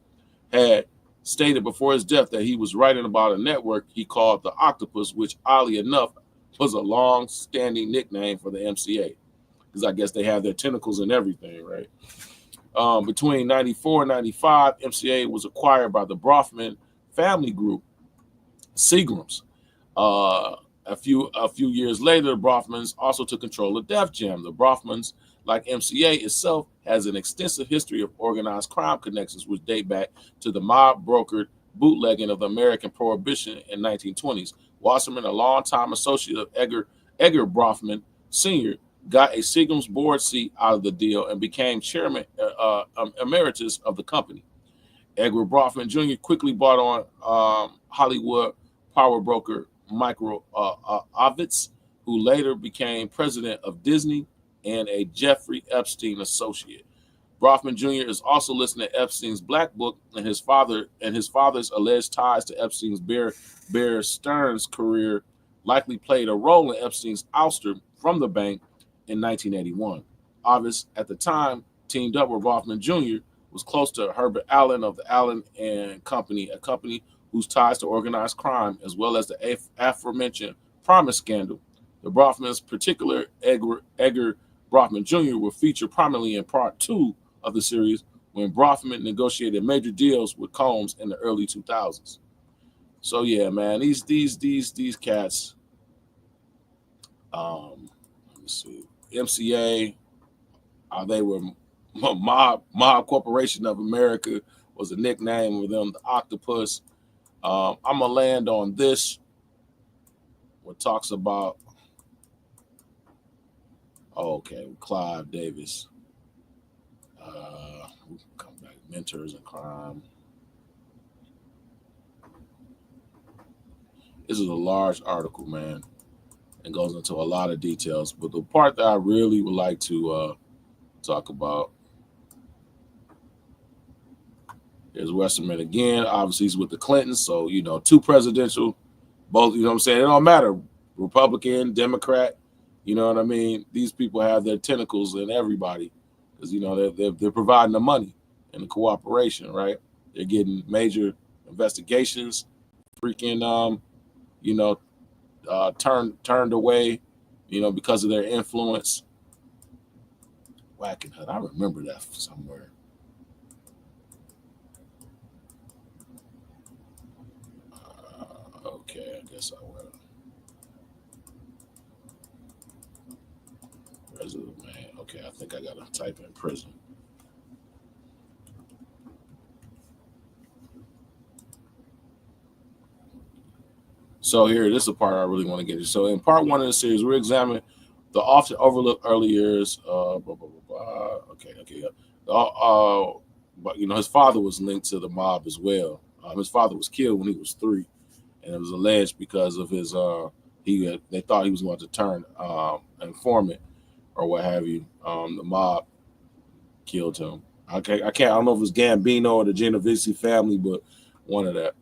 had stated before his death that he was writing about a network he called the Octopus, which oddly enough was a long-standing nickname for the MCA, because I guess they have their tentacles in everything, right? Between 94 and 95, MCA was acquired by the Brofman family group, Seagrams. A few years later, the Brofmans also took control of Def Jam. The Brofmans, like MCA itself, has an extensive history of organized crime connections, which date back to the mob-brokered bootlegging of the American Prohibition in 1920s. Wasserman, a longtime associate of Edgar Brofman Sr., got a Seagram's board seat out of the deal and became chairman emeritus of the company. Edgar Brofman Jr. quickly bought on Hollywood power broker Michael Ovitz, who later became president of Disney and a Jeffrey Epstein associate. Brofman Jr. is also listed in Epstein's Black Book, and his father's alleged ties to Epstein's Bear Stearns career likely played a role in Epstein's ouster from the bank in 1981. Ovitz, at the time, teamed up with Brofman Jr., was close to Herbert Allen of the Allen and Company, a company whose ties to organized crime, as well as the aforementioned Promise scandal. The Brofmans, particular Edgar Brofman Jr., will feature prominently in part 2 of the series, when Brofman negotiated major deals with Combs in the early 2000s. So yeah, man, these cats. Let me see. MCA, they were Mob Corporation of America was a nickname of them, the Octopus. I'm gonna land on this, what talks about Clive Davis. We'll come back. Mentors in crime. This is a large article, man, and goes into a lot of details. But the part that I really would like to talk about is Westerman again. Obviously, he's with the Clintons, so two presidential, both. You know what I'm saying? It don't matter, Republican, Democrat. You know what I mean? These people have their tentacles in everybody, because they're providing the money and the cooperation, right? They're getting major investigations, freaking turned away, because of their influence. Wackenhut, I remember that somewhere. Okay, I guess I will. Resident man. Okay, I think I gotta type in prison. So here, this is the part I really want to get to. So in part 1 of the series, we're examining the often overlooked early years. Okay. But his father was linked to the mob as well. His father was killed when he was 3, and it was alleged because of his they thought he was going to turn informant or what have you. The mob killed him. I don't know if it was Gambino or the Genovese family, but one of that.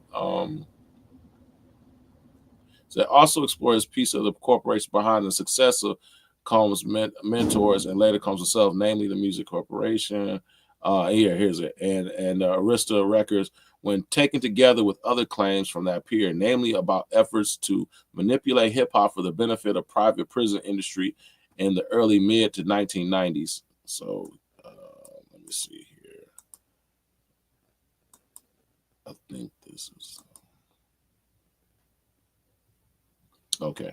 So it also explores a piece of the corporation behind the success of Combs' mentors and later Combs himself, namely the Music Corporation. Here's it. And Arista Records, when taken together with other claims from that period, namely about efforts to manipulate hip-hop for the benefit of private prison industry in the early mid to 1990s. So let me see here. I think this is okay.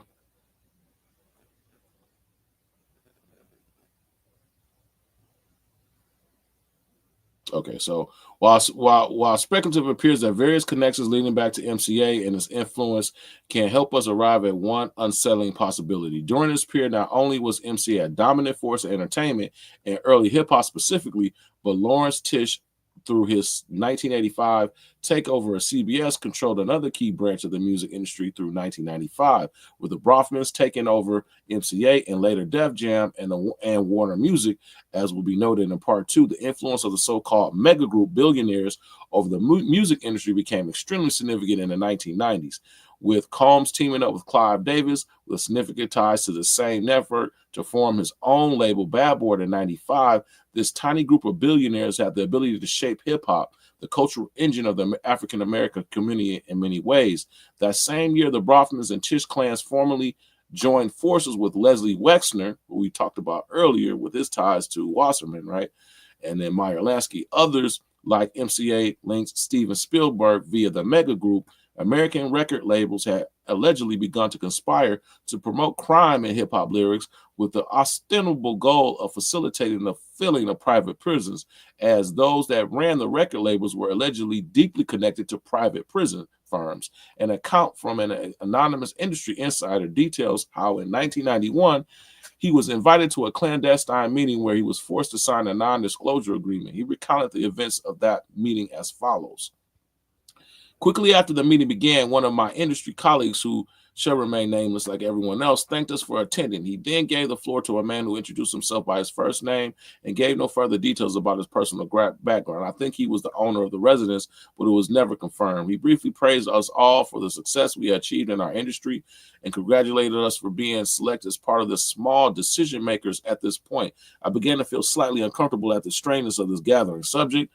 Okay, so while speculative appears that various connections leading back to MCA and its influence can help us arrive at one unsettling possibility. During this period, not only was MCA a dominant force of entertainment and early hip hop specifically, but Lawrence Tisch, through his 1985 takeover of CBS, controlled another key branch of the music industry through 1995, with the Brofmans taking over MCA and later Def Jam and Warner Music. As will be noted in part 2, the influence of the so-called mega group billionaires over the music industry became extremely significant in the 1990s, with Combs teaming up with Clive Davis with significant ties to the same network to form his own label, Bad Boy, in 95. This tiny group of billionaires had the ability to shape hip-hop, the cultural engine of the African-American community in many ways. That same year, the Brofmans and Tisch clans formally joined forces with Leslie Wexner, who we talked about earlier with his ties to Wasserman, right? And then Meyer Lansky. Others like MCA linked Steven Spielberg via the Mega Group. American record labels had allegedly begun to conspire to promote crime in hip-hop lyrics with the ostensible goal of facilitating the filling of private prisons, as those that ran the record labels were allegedly deeply connected to private prison firms. An account from an anonymous industry insider details how in 1991, he was invited to a clandestine meeting where he was forced to sign a non-disclosure agreement. He recounted the events of that meeting as follows. Quickly after the meeting began, one of my industry colleagues, who shall remain nameless like everyone else, thanked us for attending. He then gave the floor to a man who introduced himself by his first name and gave no further details about his personal background. I think he was the owner of the residence, but it was never confirmed. He briefly praised us all for the success we achieved in our industry and congratulated us for being selected as part of the small decision makers at this point. I began to feel slightly uncomfortable at the strangeness of this gathering. Subject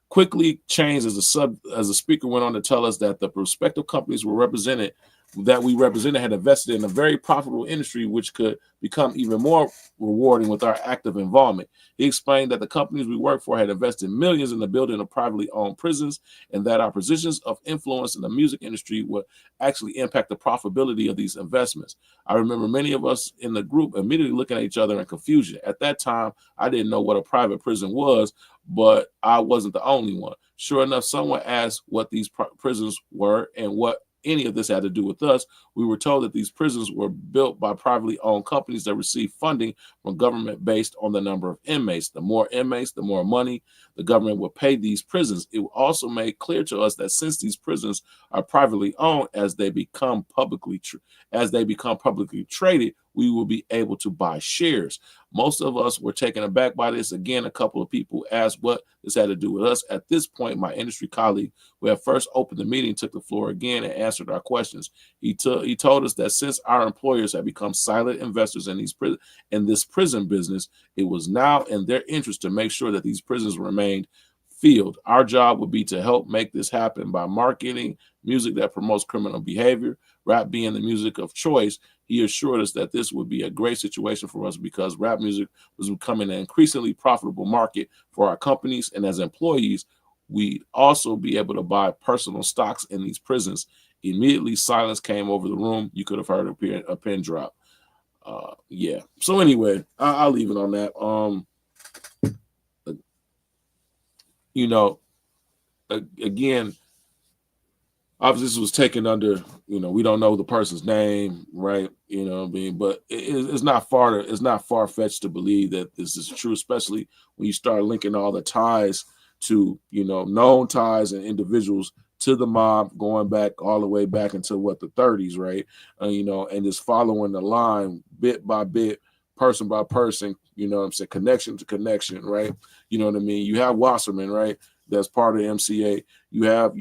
quickly changed as the speaker went on to tell us that the prospective companies we represented had invested in a very profitable industry, which could become even more rewarding with our active involvement. He explained that the companies we work for had invested millions in the building of privately owned prisons, and that our positions of influence in the music industry would actually impact the profitability of these investments. I remember many of us in the group immediately looking at each other in confusion. At that time, I didn't know what a private prison was, but I wasn't the only one. Sure enough, someone asked what these prisons were and what any of this had to do with us. We were told that these prisons were built by privately owned companies that receive funding from government based on the number of inmates. The more inmates, the more money the government would pay these prisons. It also made clear to us that since these prisons are privately owned, as they become publicly traded, we will be able to buy shares. Most of us were taken aback by this. Again, a couple of people asked what this had to do with us. At this point, my industry colleague, who had first opened the meeting, took the floor again and answered our questions. He told us that since our employers had become silent investors in this prison business, it was now in their interest to make sure that these prisons remained filled. Our job would be to help make this happen by marketing music that promotes criminal behavior, rap being the music of choice. He assured us that this would be a great situation for us because rap music was becoming an increasingly profitable market for our companies, and as employees, we'd also be able to buy personal stocks in these prisons. Immediately, silence came over the room. You could have heard a pin drop. Yeah. So anyway, I'll leave it on that. Again, obviously this was taken under, we don't know the person's name, right? But it's not far-fetched to believe that this is true, especially when you start linking all the ties to, known ties and individuals to the mob, going back all the way back into the 30s, right? And just following the line bit by bit, person by person, connection to connection, right? You know what I mean? You have Wasserman, right? That's part of MCA. You have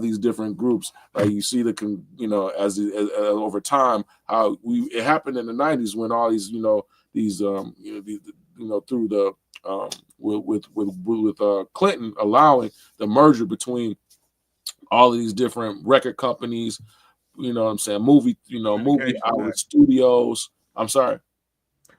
these different groups. You see as over time how it happened in the 90s when all these through the with Clinton allowing the merger between all of these different record companies, you know what I'm saying, movie outlet studios. I'm sorry.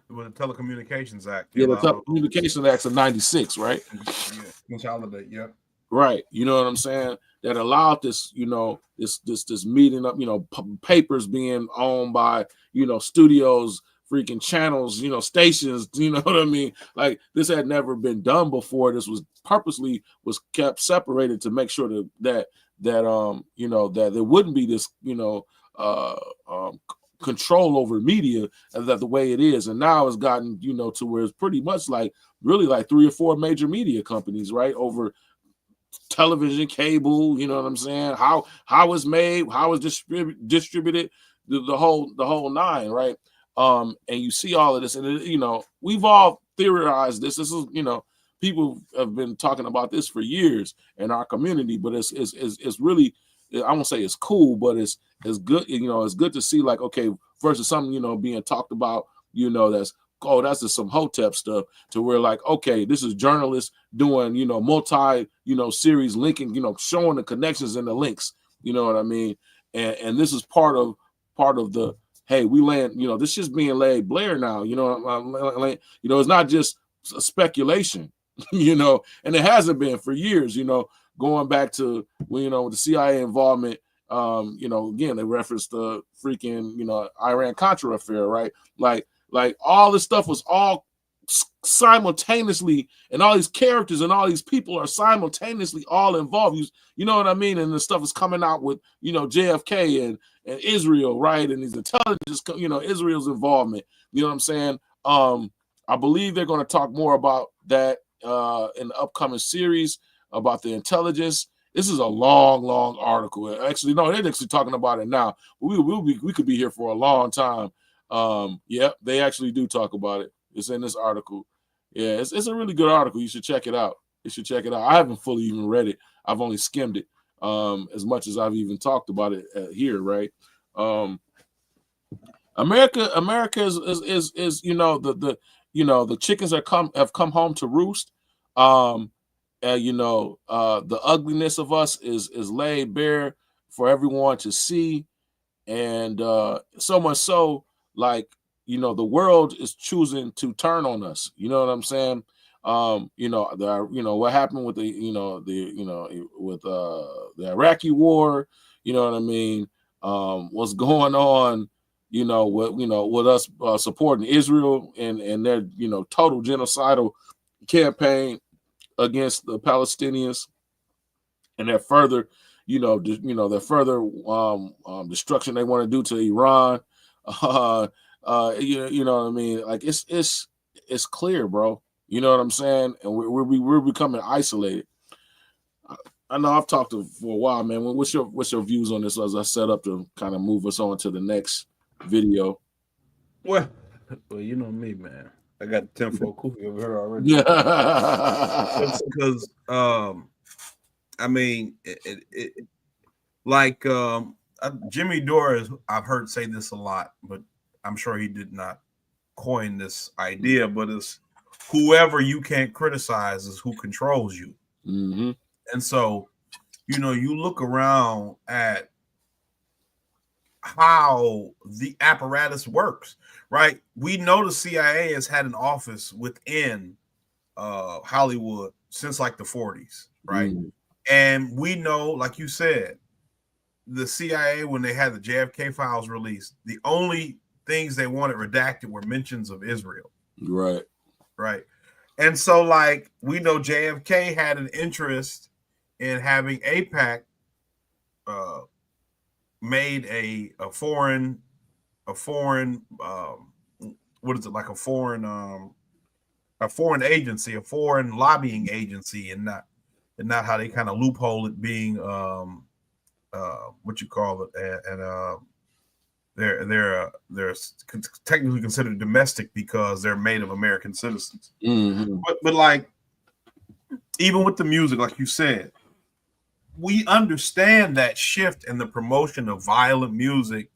With the Telecommunications Act. Yeah, the Telecommunications Act's of 96, right? Yeah, consolidate, yeah. Right. You know what I'm saying? That allowed this, you know, this meeting up, you know, papers being owned by, you know, studios, freaking channels, you know, stations, you know what I mean? Like this had never been done before. This was purposely was kept separated to make sure that you know, that there wouldn't be this, you know, control over media that the way it is. And now it's gotten, you know, to where it's pretty much like really like 3 or 4 major media companies, right? Over television, cable, you know what I'm saying? How it's made, how it's distributed, the whole nine, right? And you see all of this, and you know, we've all theorized this. This is, you know, people have been talking about this for years in our community, but it's really, I won't say it's cool, but it's good, you know, it's good to see, like, okay, versus something, you know, being talked about, you know, that's just some Hotep stuff, to where like, okay, this is journalists doing, you know, multi, you know, series linking, you know, showing the connections and the links, you know what I mean? And this is part of the, hey, we land, you know, this is being laid Blair now, you know, you know, it's not just a speculation, you know, and it hasn't been for years, you know, going back to, you know, the CIA involvement. You know, again, they referenced the freaking, you know, Iran-Contra affair, right? Like all this stuff was all simultaneously, and all these characters and all these people are simultaneously all involved. You know what I mean? And the stuff is coming out with, you know, JFK and Israel, right? And these intelligence, you know, Israel's involvement. You know what I'm saying? I believe they're going to talk more about that in the upcoming series about the intelligence. This is a long article. Actually, no, they're actually talking about it now. We could be here for a long time. Yeah, they actually do talk about it. It's in this article. Yeah, it's a really good article. You should check it out. I haven't fully even read it. I've only skimmed it as much as I've even talked about it here, right? America is you know, the you know, the chickens have come home to roost. You know, the ugliness of us is laid bare for everyone to see, and so much so, like, you know, the world is choosing to turn on us. You know what I'm saying? You know, what happened with with the Iraqi war. You know what I mean? What's going on? You know, with us supporting Israel and their, you know, total genocidal campaign against the Palestinians, and their further, you know, their further destruction they want to do to Iran. You know what I mean? Like it's clear, bro. You know what I'm saying? And we're becoming isolated. I know I've talked for a while, man. What's your views on this as I set up to kind of move us on to the next video? Well, you know me, man. I got the 10-4 cookie over here already. Yeah. Because I mean, like Jimmy Dore, I've heard say this a lot, but I'm sure he did not coin this idea. But it's whoever you can't criticize is who controls you. Mm-hmm. And so, you know, you look around at how the apparatus works, right? We know the CIA has had an office within Hollywood since like the 40s, right? Mm-hmm. And we know, like you said, the CIA, when they had the JFK files released, the only things they wanted redacted were mentions of Israel. Right. Right. And so, like, we know JFK had an interest in having AIPAC made a foreign what is it, like a foreign agency, a foreign lobbying agency, and not how they kind of loophole it being what you call it, and they're technically considered domestic because they're made of American citizens. Mm-hmm. But like, even with the music, like you said, we understand that shift in the promotion of violent music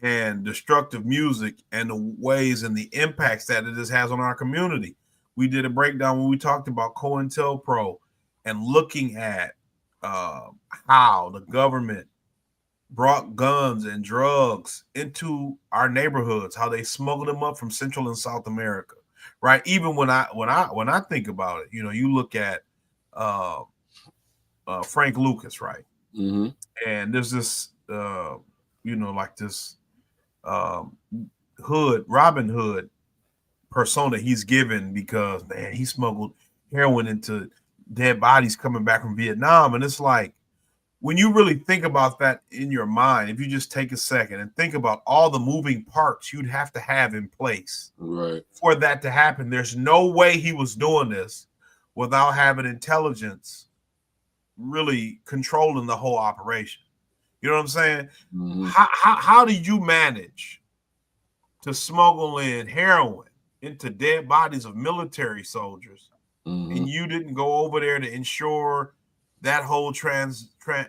and destructive music and the ways and the impacts that it has on our community. We did a breakdown when we talked about COINTELPRO and looking at how the government brought guns and drugs into our neighborhoods, how they smuggled them up from Central and South America, right? Even when I think about it, you know, you look at Frank Lucas, right? Mm-hmm. And there's this, you know, like this Robin Hood persona he's given because, man, he smuggled heroin into dead bodies coming back from Vietnam. And it's like, when you really think about that in your mind, if you just take a second and think about all the moving parts you'd have to have in place for that to happen, there's no way he was doing this without having intelligence really controlling the whole operation. You know what I'm saying? Mm-hmm. How did you manage to smuggle in heroin into dead bodies of military soldiers, and you didn't go over there to ensure that whole transition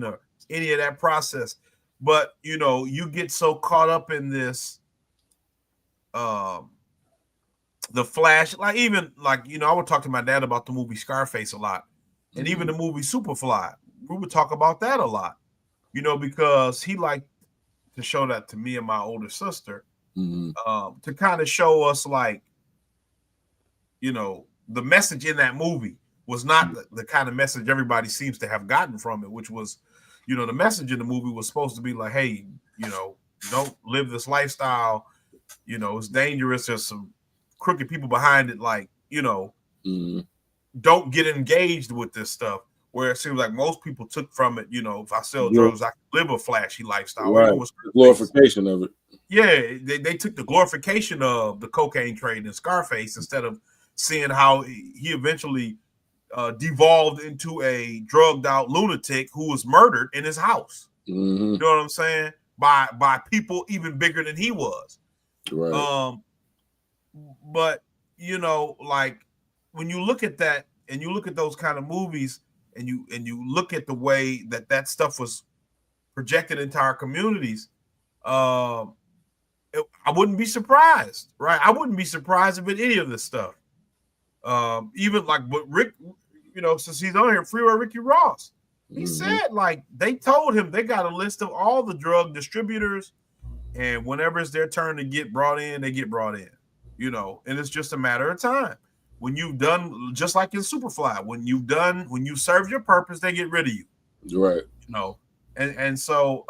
or any of that process? But you know, you get so caught up in this, the flash, like even like, you know, I would talk to my dad about the movie Scarface a lot, and even the movie Superfly. We would talk about that a lot, you know, because he liked to show that to me and my older sister, to kind of show us, like, you know, the message in that movie was not the kind of message everybody seems to have gotten from it, which was, you know, the message in the movie was supposed to be like, hey, you know, don't live this lifestyle, you know, it's dangerous, there's some crooked people behind it, like, you know, don't get engaged with this stuff. Where it seems like most people took from it, you know, if I sell drugs, I can live a flashy lifestyle. Right. Glorification of it. Yeah, they took the glorification of the cocaine trade in Scarface instead of seeing how he eventually devolved into a drugged out lunatic who was murdered in his house. You know what I'm saying? By people even bigger than he was. Right. But you know, like when you look at that and you look at those kind of movies, and you look at the way that stuff was projected into our communities, I wouldn't be surprised, right? I wouldn't be surprised if any of this stuff, even like what Rick, you know, since he's on here, Freeway Ricky Ross, he said, like, they told him they got a list of all the drug distributors, and whenever it's their turn to get brought in, they get brought in, you know, and it's just a matter of time. When you've done, just like in Superfly, when you serve your purpose, they get rid of you. Right. You know, and so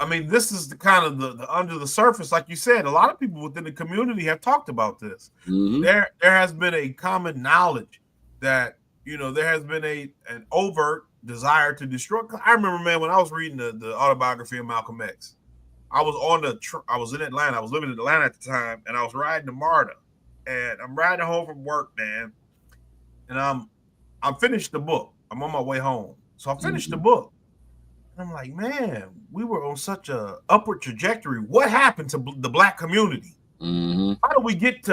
I mean, this is the kind of the under the surface, like you said. A lot of people within the community have talked about this. There has been a common knowledge that, you know, there has been an overt desire to destroy. I remember, man, when I was reading the autobiography of Malcolm X, I was I was in Atlanta. I was living in Atlanta at the time, and I was riding to MARTA, and I'm riding home from work, man. And I'm finished the book. I'm on my way home, so I finished the book. And I'm like, man, we were on such a upward trajectory. What happened to the Black community? How do we get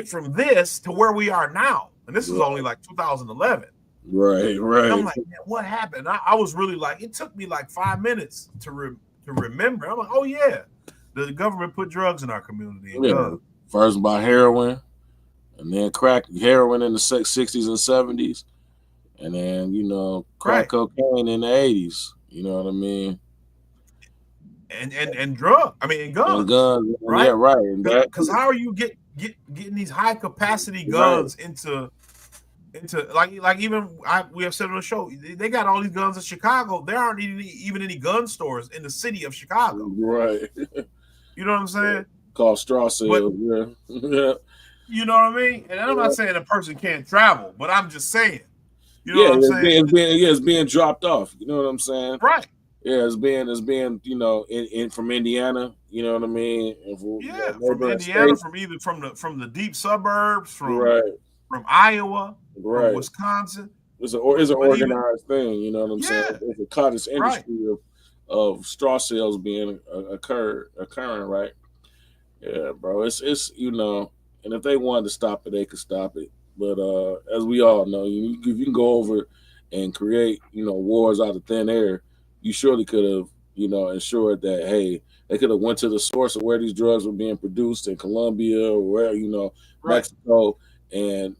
from this to where we are now? And this is only like 2011. Right. And I'm like, man, what happened? I was really like, it took me like 5 minutes to remember. I'm like, oh yeah, the government put drugs in our community. First by heroin, and then crack heroin in the 60s and 70s, and then, you know, crack cocaine in the 80s. You know what I mean? And guns. And guns, right? Yeah, right. Because how are you getting these high capacity guns into like even we have said on the show, they got all these guns in Chicago. There aren't even any gun stores in the city of Chicago. Right. You know what I'm saying? Called straw sales. Yeah. You know what I mean? And I'm not saying a person can't travel, but I'm just saying. You know what I'm saying? It's being dropped off. You know what I'm saying? Right. Yeah, it's being, you know, in from Indiana. You know what I mean? From Indiana, states. from the deep suburbs, from Iowa, from Wisconsin. It's an organized thing. You know what I'm saying? It's a cottage industry of straw sales being occurring. Right? Yeah, bro. It's you know, and if they wanted to stop it, they could stop it. But as we all know, if you can go over and create, you know, wars out of thin air, you surely could have, you know, ensured that, hey, they could have went to the source of where these drugs were being produced in Colombia or where, you know, Mexico, and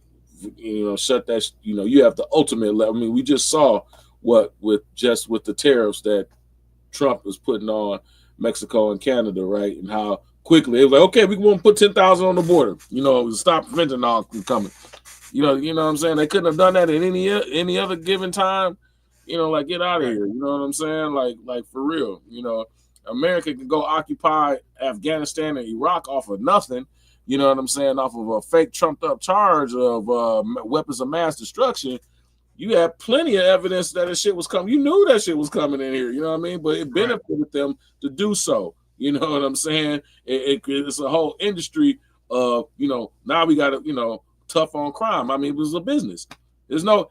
shut that. You have the ultimate. I mean, we just saw what with the tariffs that Trump is putting on Mexico and Canada, right? And how quickly it was like, okay, we want to put 10,000 on the border, stop fentanyl from coming. You know what I'm saying? They couldn't have done that at any other given time. Like get out of here. You know what I'm saying? Like for real. America can go occupy Afghanistan and Iraq off of nothing. You know what I'm saying? Off of a fake trumped up charge of weapons of mass destruction. You had plenty of evidence that shit was coming. You knew that shit was coming in here. You know what I mean? But it benefited them to do so. You know what I'm saying? It's a whole industry of, now we got to, tough on crime. I mean, it was a business. There's no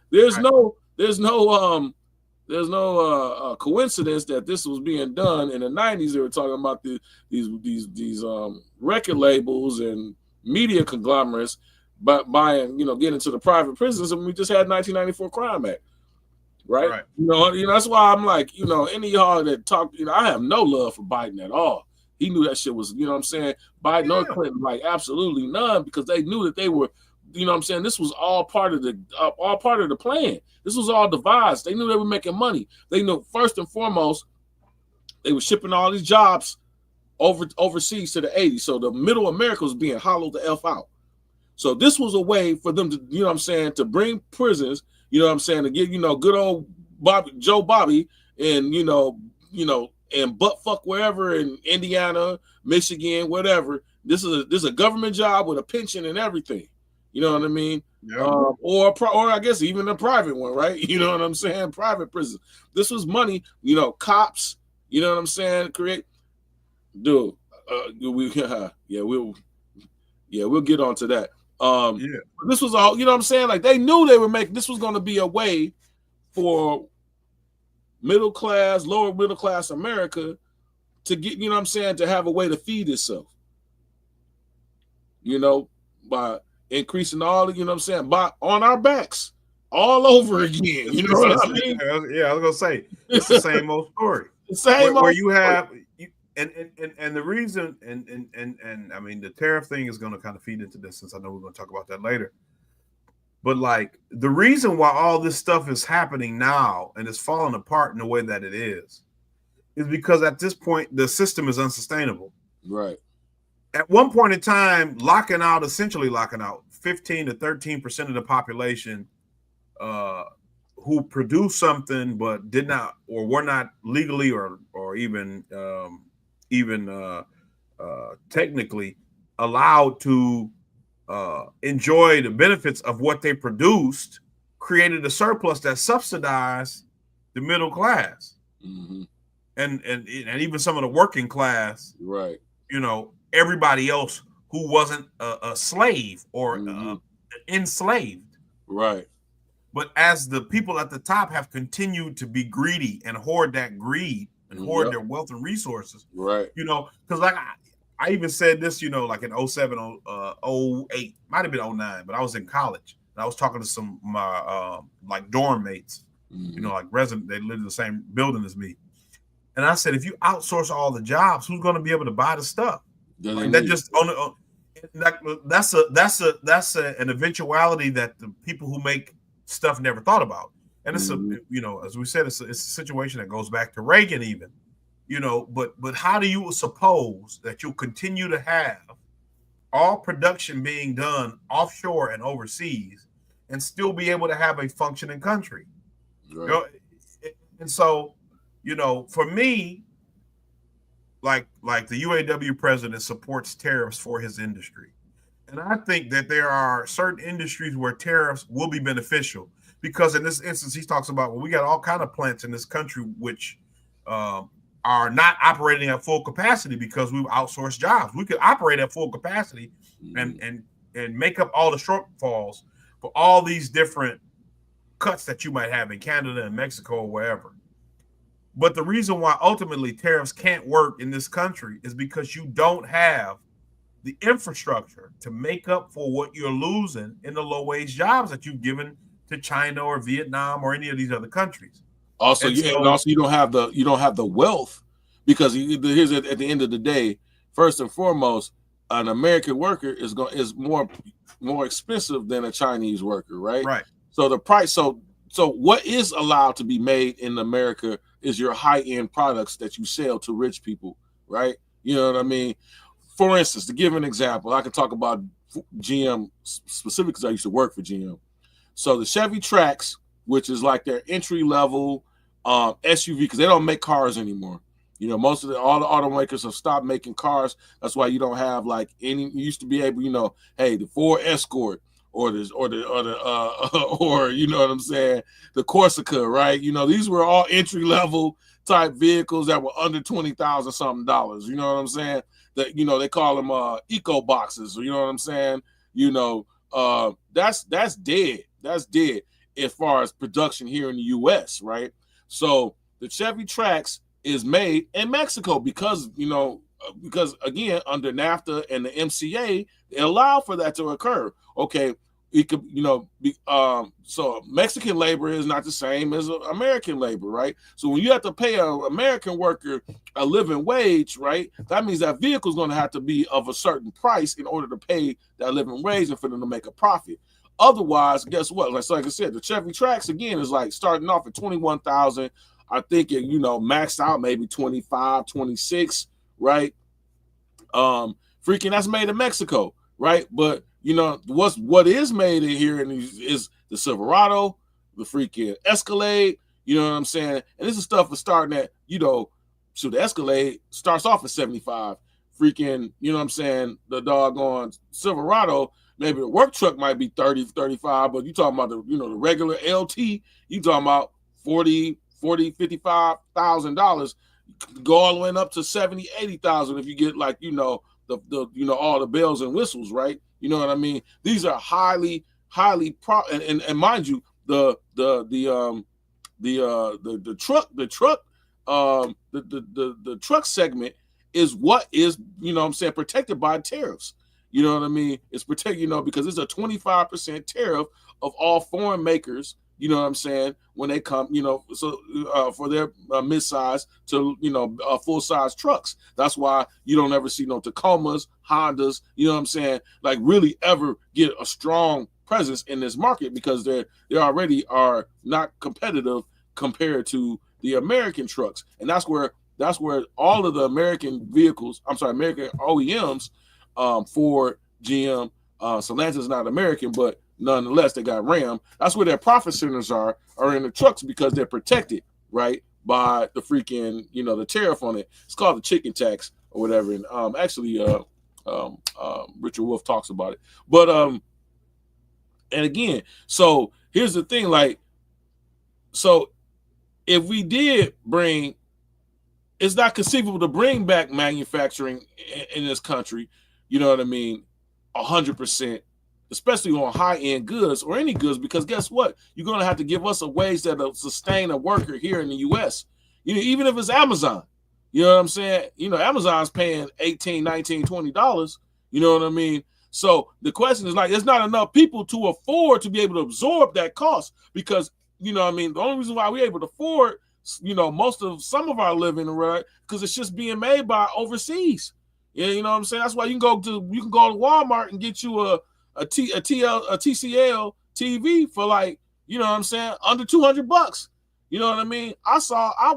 coincidence that this was being done in the 90s. They were talking about these record labels and media conglomerates, but buying, getting into the private prisons, and we just had 1994 Crime Act, right? That's why I'm like, any of y'all that talk, I have no love for Biden at all. He knew that shit was, what I'm saying, Biden or Clinton, like absolutely none, because they knew that they were, what I'm saying, this was all part of the plan. This was all devised. They knew they were making money. They knew first and foremost they were shipping all these jobs overseas to the 80s. So the middle America was being hollowed the F out. So this was a way for them to, to bring prisons, to get, good old Joe Bobby and, and butt fuck wherever in Indiana, Michigan, whatever. This is a government job with a pension and everything. You know what I mean? Yeah. Or I guess even a private one, right? You know what I'm saying? Private prison. This was money, cops, you know what I'm saying? Dude, we'll get onto that. This was all, what I'm saying? Like they knew they were making, this was going to be a way for lower middle class America to get, what I'm saying, to have a way to feed itself. By increasing all, what I'm saying, on our backs all over again. You know what I mean? Yeah, I was gonna say it's the same old story. The same where you have and the reason and I mean the tariff thing is gonna kind of feed into this, since I know we're gonna talk about that later. But like the reason why all this stuff is happening now and it's falling apart in the way that it is because at this point the system is unsustainable. Right. At one point in time, essentially locking out 15 to 13% of the population who produced something but did not or were not legally or even technically allowed to enjoy the benefits of what they produced, created a surplus that subsidized the middle class, and even some of the working class, right? Everybody else who wasn't a slave or enslaved. Right. But as the people at the top have continued to be greedy and hoard that greed and hoard their wealth and resources. Right. Because like I even said this, like in 07, 08, might have been 09, but I was in college and I was talking to some of my like dorm mates, like resident, they live in the same building as me. And I said, if you outsource all the jobs, who's going to be able to buy the stuff? Like that just that's an eventuality that the people who make stuff never thought about. And it's as we said, it's a situation that goes back to Reagan even, but how do you suppose that you'll continue to have all production being done offshore and overseas and still be able to have a functioning country? Right. And so, for me, like the UAW president supports tariffs for his industry. And I think that there are certain industries where tariffs will be beneficial because in this instance, he talks about, we got all kind of plants in this country which are not operating at full capacity because we've outsourced jobs. We could operate at full capacity and make up all the shortfalls for all these different cuts that you might have in Canada and Mexico or wherever. But the reason why ultimately tariffs can't work in this country is because you don't have the infrastructure to make up for what you're losing in the low wage jobs that you've given to China or Vietnam or any of these other countries. Also, you don't have the wealth, because here's at the end of the day, first and foremost, an American worker is more expensive than a Chinese worker, right? Right. So the price, so what is allowed to be made in America is your high-end products that you sell to rich people, right? You know what I mean? For instance, to give an example, I can talk about GM specifically because I used to work for GM. So the Chevy Trax, which is like their entry-level SUV, because they don't make cars anymore. You know, all the automakers have stopped making cars. That's why you don't have like any. You used to be able, you know, hey, the Ford Escort or you know what I'm saying, the Corsica, right? You know, these were all entry level type vehicles that were under $20,000 something dollars. You know what I'm saying? That, you know, they call them eco boxes. You know what I'm saying? You know, that's dead. That's dead as far as production here in the U.S. Right? So the Chevy Trax is made in Mexico because, you know, because again, under NAFTA and the MCA, it allowed for that to occur. Okay, it could, you know, so Mexican labor is not the same as American labor, right? So when you have to pay an American worker a living wage, right, that means that vehicle is going to have to be of a certain price in order to pay that living wage and for them to make a profit. Otherwise, guess what? Like I said, the Chevy Trax again is like starting off at 21,000. I think it, you know, maxed out maybe 25, 26, right? Freaking that's made in Mexico, right? But you know what is made in here is the Silverado, the freaking Escalade. You know what I'm saying? And this is stuff for starting at, you know, so the Escalade starts off at 75. Freaking, you know what I'm saying? The doggone Silverado, maybe the work truck might be 30, 35, but you talking about the, you know, the regular LT, you talking about 40, $55,000, go all the way up to 70, 80,000 if you get like, you know, the you know, all the bells and whistles, right? You know what I mean? These are highly and mind you, the truck segment is what is, you know what I'm saying, protected by tariffs. You know what I mean? It's protected, you know, because it's a 25% tariff of all foreign makers. You know what I'm saying? When they come, you know, so for their mid-size to, you know, full-size trucks. That's why you don't ever see no Tacomas, Hondas, you know what I'm saying, like really ever get a strong presence in this market because they already are not competitive compared to the American trucks. And that's where all of the American vehicles, American OEMs, Ford, GM, Stellantis is not American, but nonetheless, they got Ram. That's where their profit centers are in the trucks because they're protected, right, by the freaking, you know, the tariff on it. It's called the chicken tax or whatever. And actually, Richard Wolff talks about it. But and again, so here's the thing, like, so if we did bring, it's not conceivable to bring back manufacturing in this country. You know what I mean? 100%. Especially on high-end goods or any goods, because guess what? You're going to have to give us a wage that'll sustain a worker here in the U.S. You know, even if it's Amazon, you know what I'm saying? You know, Amazon's paying $18, $19, $20. You know what I mean? So the question is like, there's not enough people to afford to be able to absorb that cost because, you know what I mean? The only reason why we're able to afford, you know, some of our living, right, because it's just being made by overseas. Yeah, you know what I'm saying? That's why you can go to Walmart and get you a TCL TV for like, you know what I'm saying, under $200. You know what I mean? I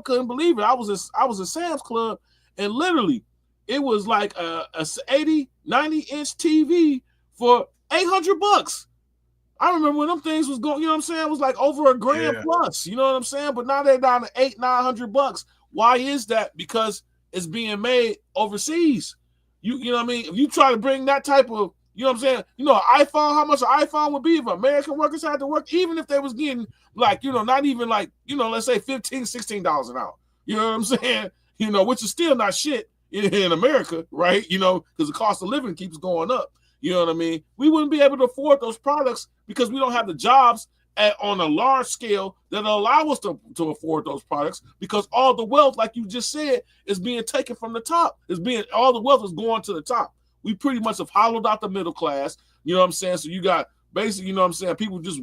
couldn't believe it. I was at Sam's Club and literally it was like a 80, 90-inch TV for $800. I remember when them things was going, you know what I'm saying? It was like over $1,000 plus, you know what I'm saying? But now they're down to $800-900. Why is that? Because it's being made overseas. You know what I mean? If you try to bring that type of, you know what I'm saying? You know, an iPhone, how much an iPhone would be if American workers had to work, even if they was getting like, you know, not even like, you know, let's say $15, $16 an hour. You know what I'm saying? You know, which is still not shit in America, right? You know, because the cost of living keeps going up. You know what I mean? We wouldn't be able to afford those products because we don't have the jobs on a large scale that allow us to afford those products because all the wealth, like you just said, is being taken from the top. All the wealth is going to the top. We pretty much have hollowed out the middle class. You know what I'm saying? So you got basically, you know what I'm saying, people just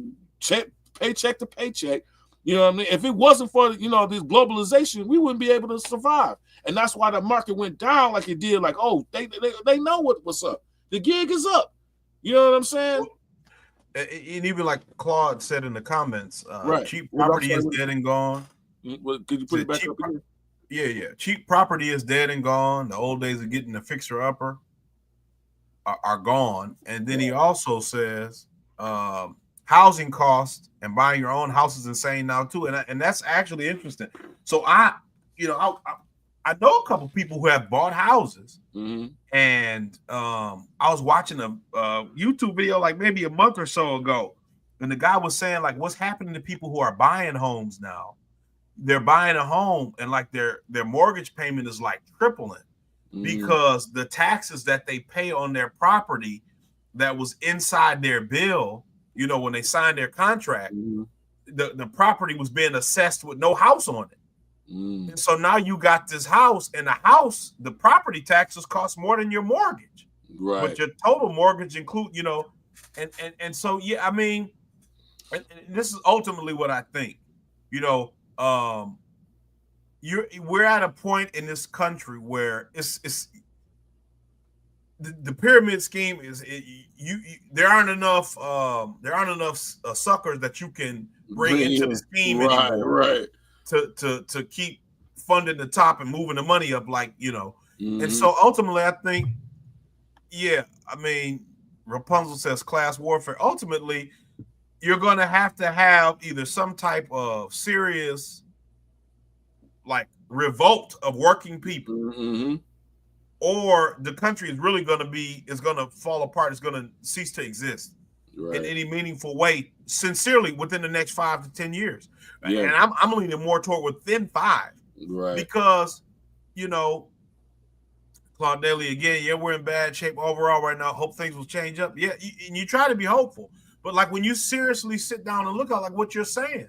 paycheck to paycheck. You know what I mean? If it wasn't for, you know, this globalization, we wouldn't be able to survive. And that's why the market went down like it did. Like, oh, they know what's up. The gig is up. You know what I'm saying? And even like Claude said in the comments, Right. cheap property is dead and gone. Could you put it back up again? Yeah. Cheap property is dead and gone. The old days of getting the fixer-upper are gone. And then he also says housing costs and buying your own house is insane now too. And that's actually interesting. So I know a couple people who have bought houses. Mm-hmm. And I was watching a YouTube video like maybe a month or so ago, and the guy was saying like what's happening to people who are buying homes now. They're buying a home and like their mortgage payment is like tripling because the taxes that they pay on their property that was inside their bill, you know, when they signed their contract, the property was being assessed with no house on it. And so now you got this house, and the property taxes cost more than your mortgage. Right. But your total mortgage include, you know, and so yeah, I mean, and this is ultimately what I think. You know, we're at a point in this country where it's the pyramid scheme is there aren't enough suckers that you can bring into the scheme anymore. Right. To keep funding the top and moving the money up, like, you know. And so ultimately I think, yeah, I mean, Rapunzel says class warfare. Ultimately, you're going to have either some type of serious like revolt of working people, or the country is really going to fall apart. It's going to cease to exist in any meaningful way, sincerely, within the next 5 to 10 years. Yeah. And I'm leaning more toward within 5, right? Because, you know, Claude Daly again, yeah, we're in bad shape overall right now. Hope things will change up. Yeah, and you try to be hopeful, but like when you seriously sit down and look at like what you're saying,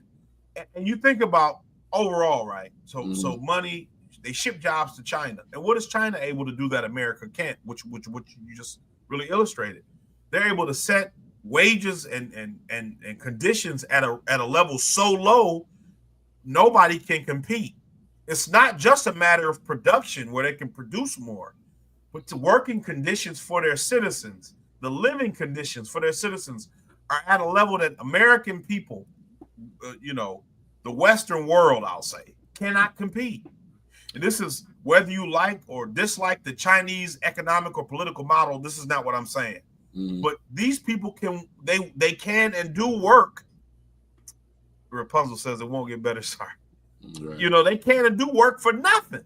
and you think about overall, right? So so money, they ship jobs to China, and what is China able to do that America can't? Which you just really illustrated. They're able to set wages and conditions at a level so low nobody can compete. It's not just a matter of production where they can produce more, but the working conditions for their citizens, the living conditions for their citizens are at a level that American people, you know, the Western world, I'll say, cannot compete. And this is whether you like or dislike the Chinese economic or political model. This is not what I'm saying. But these people can can and do work. Rapunzel says it won't get better. Sorry. Right. You know, they can and do work for nothing.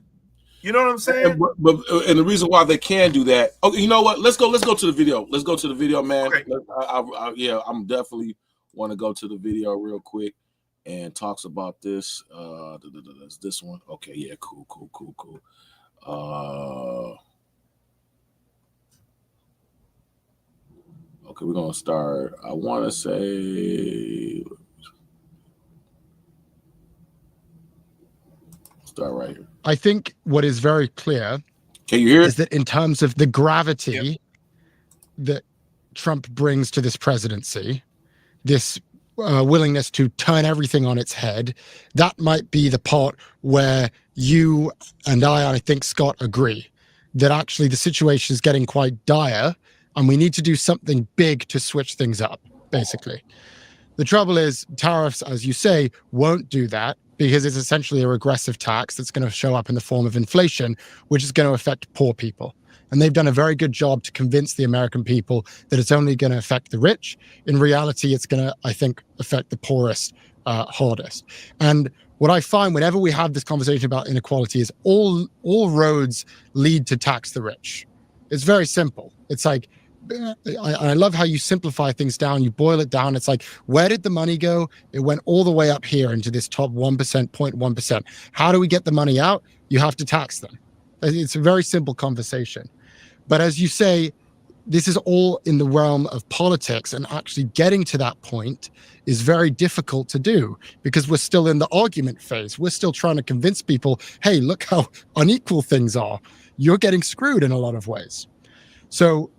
You know what I'm saying? And the reason why they can do that. Okay, you know what? Let's go to the video. Let's go to the video, man. Okay. I'm definitely want to go to the video real quick and talks about this. This one. Okay, yeah, cool. Okay, we're gonna start. I want to say start right here. I think what is very clear, can you hear it? Is that in terms of the gravity that Trump brings to this presidency, this willingness to turn everything on its head, that might be the part where you and I think, Scott, agree that actually the situation is getting quite dire and we need to do something big to switch things up, basically. The trouble is tariffs, as you say, won't do that because it's essentially a regressive tax that's going to show up in the form of inflation, which is going to affect poor people. And they've done a very good job to convince the American people that it's only going to affect the rich. In reality, it's going to, I think, affect the poorest hardest. And what I find whenever we have this conversation about inequality is all roads lead to tax the rich. It's very simple. It's like, I love how you simplify things down. You boil it down. It's like, where did the money go? It went all the way up here into this top 1%, 0.1%. How do we get the money out? You have to tax them. It's a very simple conversation. But as you say, this is all in the realm of politics, and actually getting to that point is very difficult to do because we're still in the argument phase. We're still trying to convince people, hey, look how unequal things are. You're getting screwed in a lot of ways. So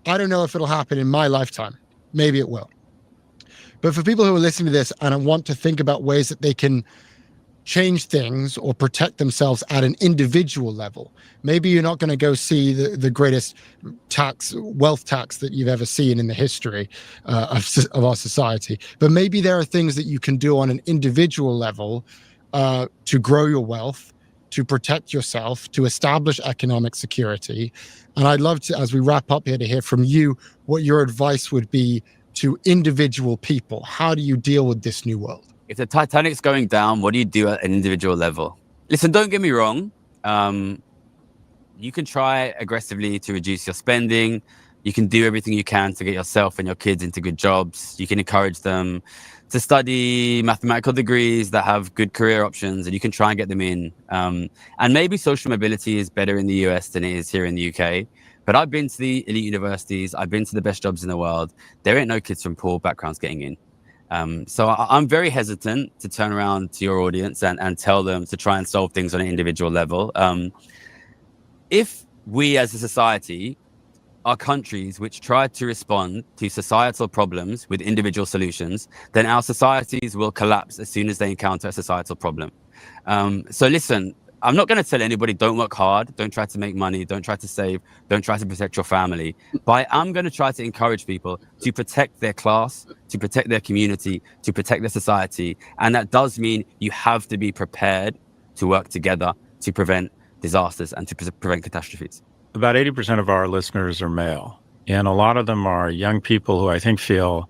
I don't know if it'll happen in my lifetime. Maybe it will. But for people who are listening to this and want to think about ways that they can change things or protect themselves at an individual level, maybe you're not going to go see the greatest wealth tax that you've ever seen in the history of our society, but maybe there are things that you can do on an individual level to grow your wealth, to protect yourself, to establish economic security. And I'd love to, as we wrap up here, to hear from you what your advice would be to individual people. How do you deal with this new world? If the Titanic's going down, what do you do at an individual level? Listen, don't get me wrong. You can try aggressively to reduce your spending. You can do everything you can to get yourself and your kids into good jobs. You can encourage them to study mathematical degrees that have good career options, and you can try and get them in. And maybe social mobility is better in the US than it is here in the UK. But I've been to the elite universities. I've been to the best jobs in the world. There ain't no kids from poor backgrounds getting in. So I'm very hesitant to turn around to your audience and tell them to try and solve things on an individual level. If we as a society are countries which try to respond to societal problems with individual solutions, then our societies will collapse as soon as they encounter a societal problem. So listen, I'm not going to tell anybody don't work hard, don't try to make money, don't try to save, don't try to protect your family. But I'm going to try to encourage people to protect their class, to protect their community, to protect their society. And that does mean you have to be prepared to work together to prevent disasters and to prevent catastrophes. About 80% of our listeners are male, and a lot of them are young people who I think feel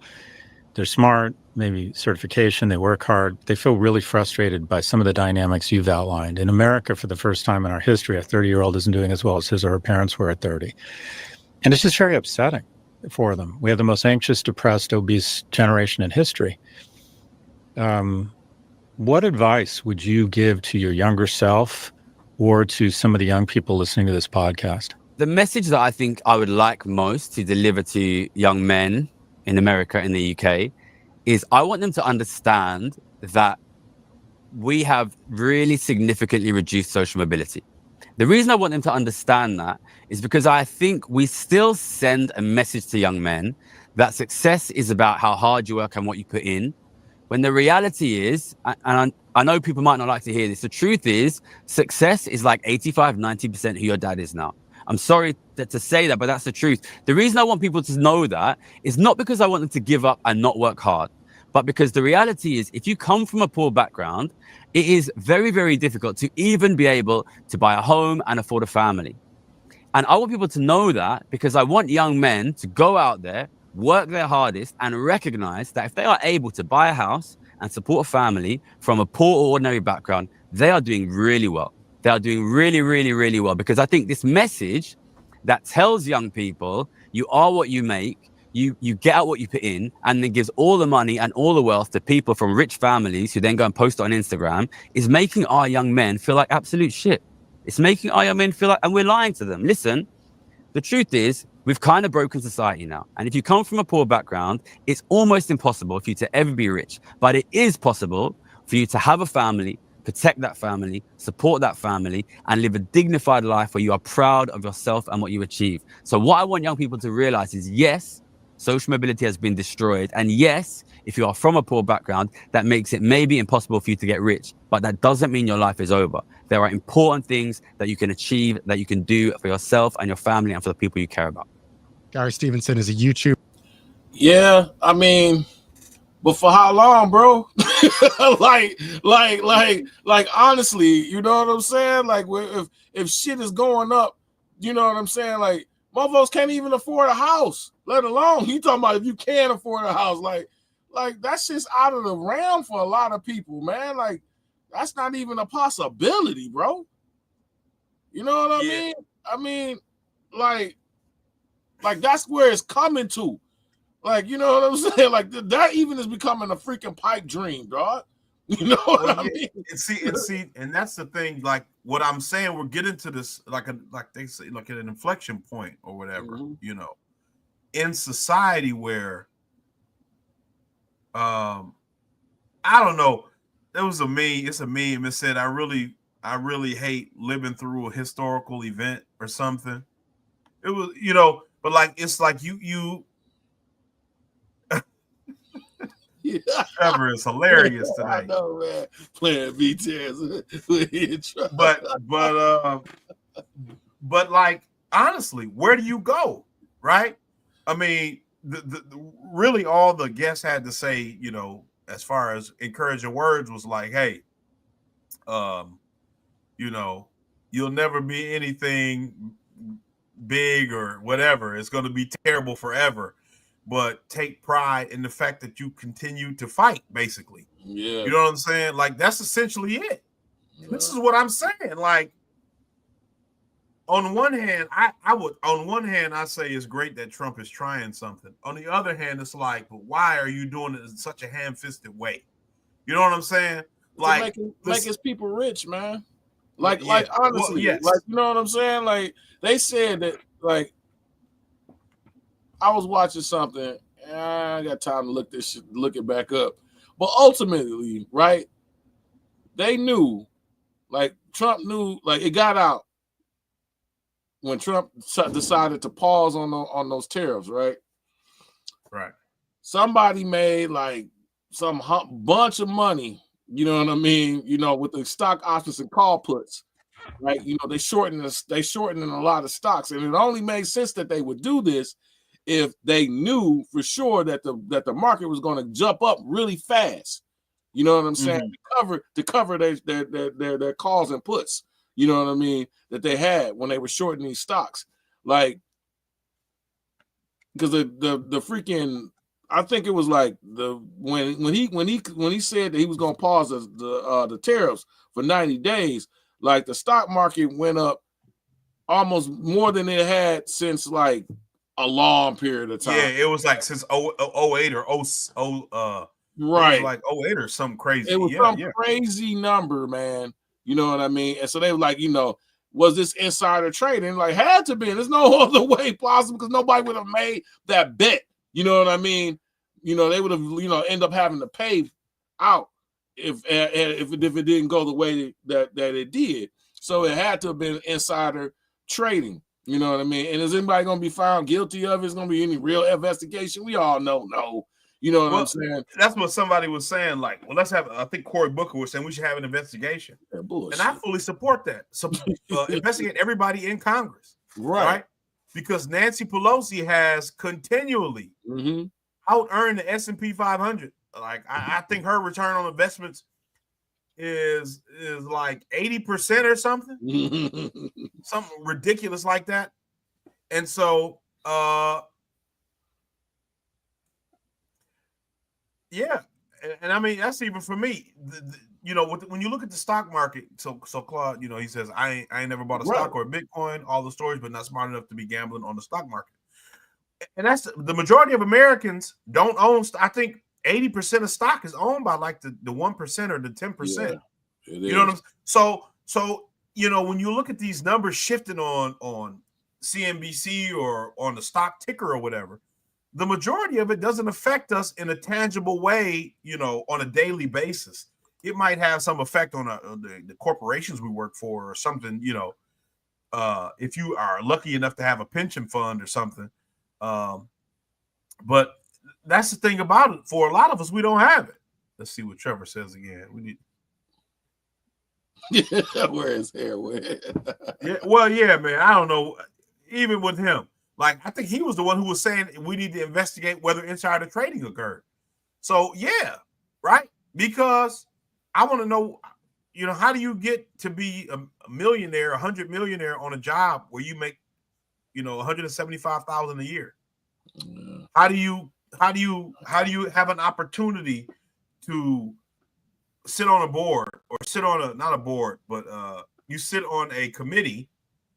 they're smart, maybe certification, they work hard. They feel really frustrated by some of the dynamics you've outlined. In America, for the first time in our history, a 30-year-old isn't doing as well as his or her parents were at 30. And it's just very upsetting for them. We have the most anxious, depressed, obese generation in history. What advice would you give to your younger self or to some of the young people listening to this podcast? The message that I think I would like most to deliver to young men in America, in the UK, is I want them to understand that we have really significantly reduced social mobility. The reason I want them to understand that is because I think we still send a message to young men that success is about how hard you work and what you put in, when the reality is, and I know people might not like to hear this, the truth is success is like 85, 90% who your dad is now. I'm sorry to say that, but that's the truth. The reason I want people to know that is not because I want them to give up and not work hard, but because the reality is if you come from a poor background, it is very, very difficult to even be able to buy a home and afford a family. And I want people to know that because I want young men to go out there, work their hardest, and recognize that if they are able to buy a house and support a family from a poor or ordinary background, they are doing really well. They are doing really, really, really well. Because I think this message that tells young people you are what you make, you get out what you put in, and then gives all the money and all the wealth to people from rich families who then go and post it on Instagram, is making our young men feel like absolute shit. It's making our young men feel like, and we're lying to them. Listen, the truth is, we've kind of broken society now. And if you come from a poor background, it's almost impossible for you to ever be rich. But it is possible for you to have a family, protect that family, support that family, and live a dignified life where you are proud of yourself and what you achieve. So what I want young people to realize is, yes, social mobility has been destroyed. And yes, if you are from a poor background, that makes it maybe impossible for you to get rich. But that doesn't mean your life is over. There are important things that you can achieve, that you can do for yourself and your family and for the people you care about. Gary Stevenson is a YouTuber. Yeah, I mean, but for how long, bro? like, honestly, you know what I'm saying? Like, if shit is going up, you know what I'm saying? Like, motherfuckers can't even afford a house, let alone you talking about if you can't afford a house. Like that's just out of the realm for a lot of people, man. Like, that's not even a possibility, bro. You know what I mean? I mean, like that's where it's coming to. Like, you know what I'm saying? Like, that even is becoming a freaking pipe dream, dog. You know what I mean? And that's the thing. Like, what I'm saying, we're getting to this, like they say, like at an inflection point or whatever. You know, in society where, I don't know. There was a meme. It's a meme. It said, "I really hate living through a historical event or something." It was, you know, but like it's like you Trevor is hilarious I today. know, man. Playing BTS. But like honestly, where do you go? Right? I mean, really all the guests had to say, you know, as far as encouraging words was like, hey, you know, you'll never be anything big or whatever. It's going to be terrible forever, but take pride in the fact that you continue to fight, basically. Yeah. You know what I'm saying? Like, that's essentially it. Yeah. This is what I'm saying. Like, on one hand, I say it's great that Trump is trying something. On the other hand, it's like, but why are you doing it in such a ham-fisted way? You know what I'm saying? Like, make his people rich, man. Like, yeah. like honestly, Well, yes. like, you know what I'm saying? Like, they said that, like, I was watching something, and I got time to look it back up. But ultimately, right, they knew, like, Trump knew, like, it got out when Trump decided to pause on those tariffs, right? Right. Somebody made like some bunch of money, you know what I mean? You know, with the stock options and call puts, right? You know, they shortened a lot of stocks, and it only made sense that they would do this if they knew for sure that the market was going to jump up really fast. You know what I'm saying? To cover their calls and puts. You know what I mean? That they had when they were shorting these stocks, like, because the freaking, I think it was like when he said that he was going to pause the tariffs for 90 days, like the stock market went up almost more than it had since like a long period of time. Yeah, it was like since 08 or right, it was like 08 or something crazy. It was crazy number, man. You know what I mean? And so they were like, you know, was this insider trading? Like, had to be. There's no other way possible because nobody would have made that bet. You know what I mean? You know, they would have, you know, end up having to pay out if it didn't go the way that it did. So it had to have been insider trading. You know what I mean? And is anybody going to be found guilty of it? Is going to be any real investigation? We all know no. You know what I'm saying? That's what somebody was saying. Like, well, let's have. I think Cory Booker was saying we should have an investigation, and I fully support that. So investigate everybody in Congress, right? Because Nancy Pelosi has continually out-earned the S&P 500. Like, I think her return on investments is like 80% or something, something ridiculous like that, and so. Yeah, and I mean that's even for me. You know, when you look at the stock market, so Claude, you know, he says I ain't never bought a stock or a Bitcoin, all the stories, but not smart enough to be gambling on the stock market. And that's the majority of Americans don't own. I think 80% of stock is owned by like the 1% or the 10%. You know what I'm saying? So you know, when you look at these numbers shifting on CNBC or on the stock ticker or whatever, the majority of it doesn't affect us in a tangible way, you know, on a daily basis. It might have some effect on the corporations we work for or something, you know, if you are lucky enough to have a pension fund or something. But that's the thing about it. For a lot of us, we don't have it. Let's see what Trevor says again. We need. Where is hair? Yeah, well, yeah, man. I don't know. Even with him. Like, I think he was the one who was saying we need to investigate whether insider trading occurred. So, yeah, right? Because I want to know, you know, how do you get to be a millionaire, 100 millionaire on a job where you make, you know, $175,000 a year? Yeah. How do you have an opportunity to sit on a board or sit on not a board, but you sit on a committee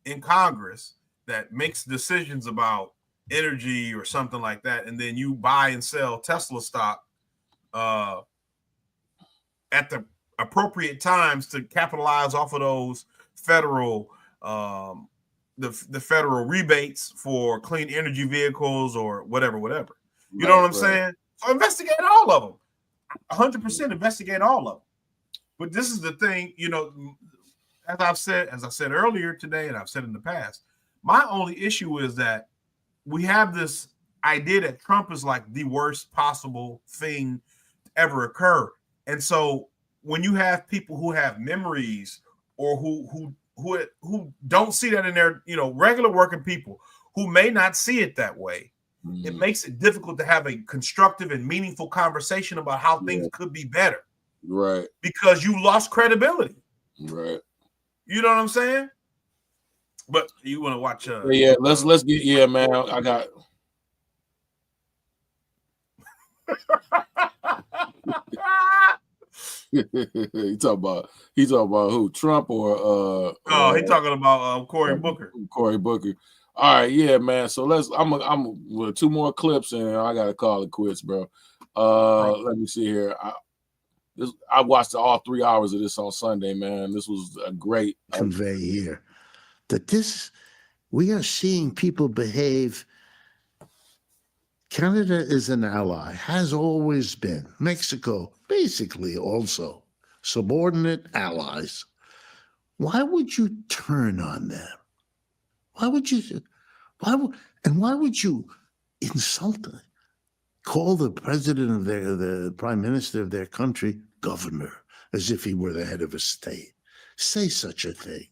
in Congress that makes decisions about energy or something like that, and then you buy and sell Tesla stock at the appropriate times to capitalize off of those federal the federal rebates for clean energy vehicles or whatever. You know what I'm saying? So investigate all of them. 100% investigate all of them. But this is the thing, you know, as I said earlier today, and I've said in the past, my only issue is that we have this idea that Trump is like the worst possible thing ever occur. And so when you have people who have memories or who don't see that in their, regular working people who may not see it that way, it makes it difficult to have a constructive and meaningful conversation about how things could be better. Right. Because you lost credibility. Right. You know what I'm saying? But you want to watch let's get man. I got he talking about who? Trump or he talking about Cory Booker. Cory Booker. All right, yeah, man. So I'm with 2 more clips and I gotta call it quits, bro. Let me see here. I watched all 3 hours of this on Sunday, man. This was a great convey here that we are seeing people behave. Canada is an ally, has always been. Mexico, basically, also subordinate allies. Why would you turn on them? Why would you insult them? Call the president of the prime minister of their country governor, as if he were the head of a state. Say such a thing.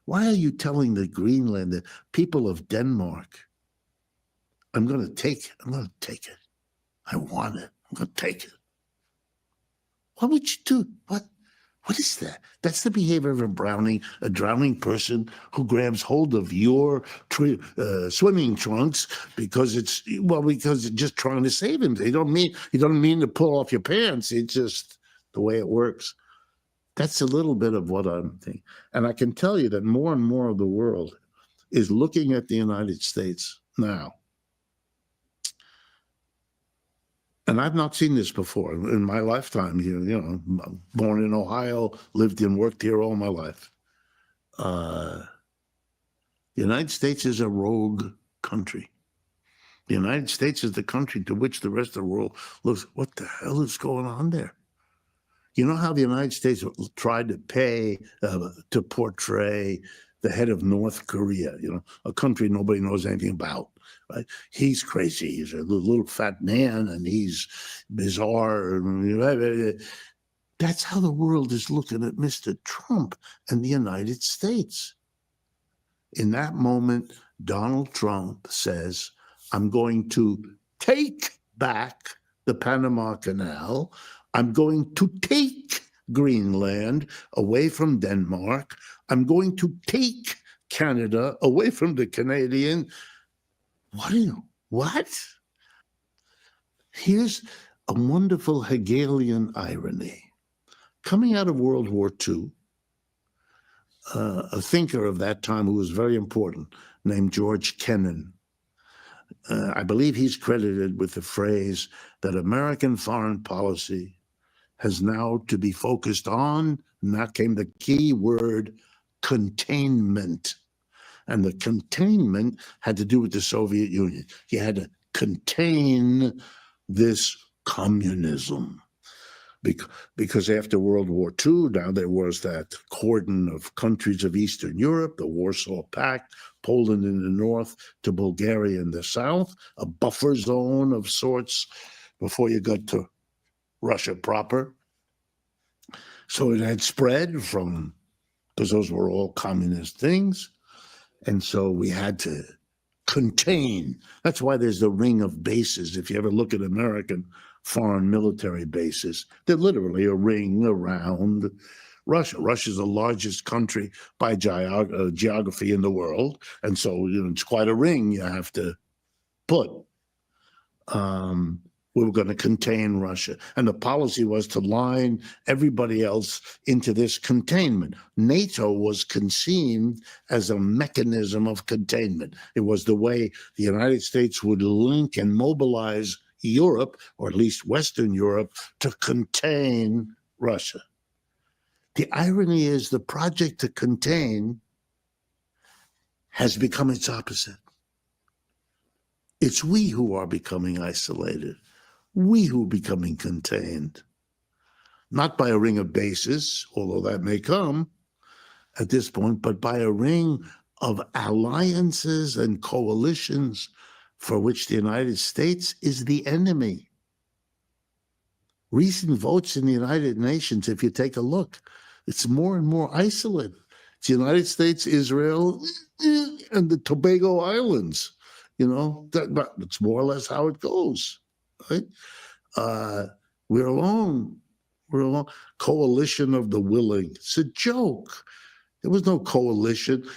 Why are you telling the Greenland, the people of Denmark, I'm going to take it. I want it. I'm going to take it. What would you do? What is that? That's the behavior of a drowning person who grabs hold of your swimming trunks because it's just trying to save him. He don't mean to pull off your pants. It's just the way it works. That's a little bit of what I'm thinking. And I can tell you that more and more of the world is looking at the United States now. And I've not seen this before in my lifetime. Born in Ohio, lived and worked here all my life. The United States is a rogue country. The United States is the country to which the rest of the world looks, what the hell is going on there? You know how the United States tried to pay to portray the head of North Korea, a country nobody knows anything about. Right? He's crazy. He's a little fat man, and he's bizarre. That's how the world is looking at Mr. Trump and the United States. In that moment, Donald Trump says, I'm going to take back the Panama Canal. I'm going to take Greenland away from Denmark. I'm going to take Canada away from the Canadian. What? Here's a wonderful Hegelian irony. Coming out of World War II, a thinker of that time who was very important, named George Kennan, I believe he's credited with the phrase that American foreign policy has now to be focused on, and that came the key word, containment. And the containment had to do with the Soviet Union. You had to contain this communism. Because after World War II, now there was that cordon of countries of Eastern Europe, the Warsaw Pact, Poland in the north to Bulgaria in the south, a buffer zone of sorts before you got to Russia proper. So it had spread because those were all communist things. And so we had to contain. That's why there's the ring of bases. If you ever look at American foreign military bases, they're literally a ring around Russia. Russia's the largest country by geography in the world. And so it's quite a ring you have to put. We were going to contain Russia. And the policy was to line everybody else into this containment. NATO was conceived as a mechanism of containment. It was the way the United States would link and mobilize Europe, or at least Western Europe, to contain Russia. The irony is the project to contain has become its opposite. It's we who are becoming isolated. We who are becoming contained, not by a ring of bases, although that may come at this point, but by a ring of alliances and coalitions for which the United States is the enemy. recent votes in the United Nations, if you take a look, it's more and more isolated. It's the United States, Israel, and the Tobago Islands. That's more or less how it goes, right? We're alone. We're alone. Coalition of the willing. It's a joke. There was no coalition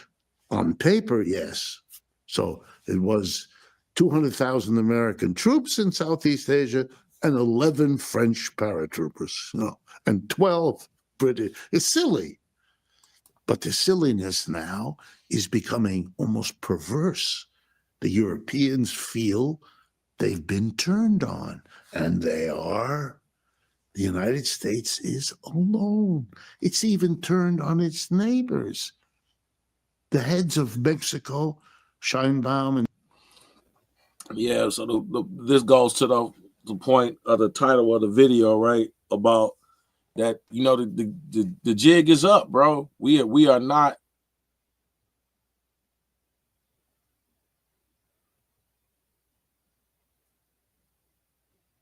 on paper, yes. So it was 200,000 American troops in Southeast Asia and 11 French paratroopers, and 12 British. It's silly. But the silliness now is becoming almost perverse. The Europeans feel they've been turned on, and they are. The United States is alone. It's even turned on its neighbors. The heads of Mexico, Scheinbaum, and Yeah, so this goes to the point of the title of the video, right? About that, the jig is up, bro. We are not.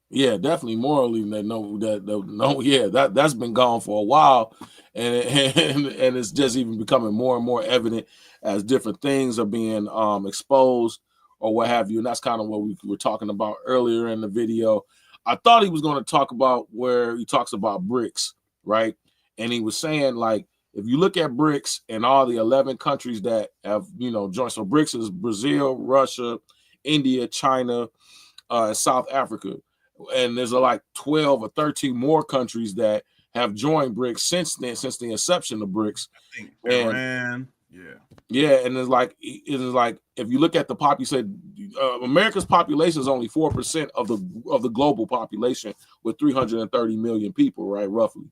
Yeah, definitely morally that's been gone for a while, and it's just even becoming more and more evident as different things are being exposed or what have you. And that's kind of what we were talking about earlier in the video. I thought he was going to talk about where he talks about BRICS, right? And he was saying, like, if you look at BRICS and all the 11 countries that have joined, so BRICS is Brazil, Russia, India, China, South Africa. And there's like 12 or 13 more countries that have joined BRICS since the inception of BRICS. I think Iran, and it's like if you look at the population, America's population is only 4% of the global population with 330 million people, right, roughly.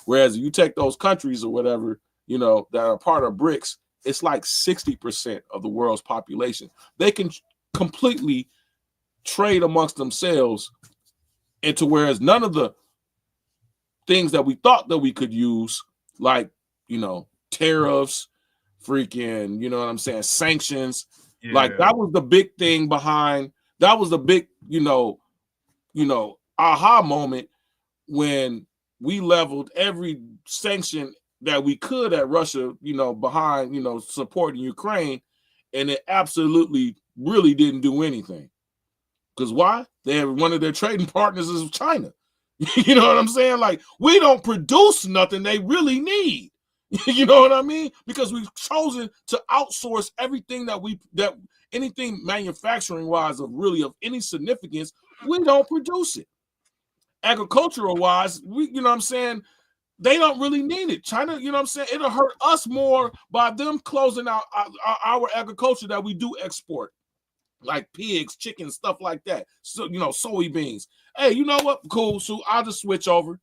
Whereas if you take those countries or whatever, that are part of BRICS, it's like 60% of the world's population. They can completely trade amongst themselves. Into whereas none of the things that we thought that we could use, like, tariffs, freaking, sanctions, like that was the big thing behind, that was the big, aha moment when we leveled every sanction that we could at Russia, behind, supporting Ukraine, and it absolutely really didn't do anything. Because why? They have one of their trading partners is China. You know what I'm saying? Like, we don't produce nothing they really need. You know what I mean? Because we've chosen to outsource everything that anything manufacturing wise of any significance, we don't produce it. Agricultural wise, they don't really need it. China, it'll hurt us more by them closing out our agriculture that we do export. Like pigs, chicken, stuff like that. So, soybeans. Hey, you know what? Cool. So I'll just switch over.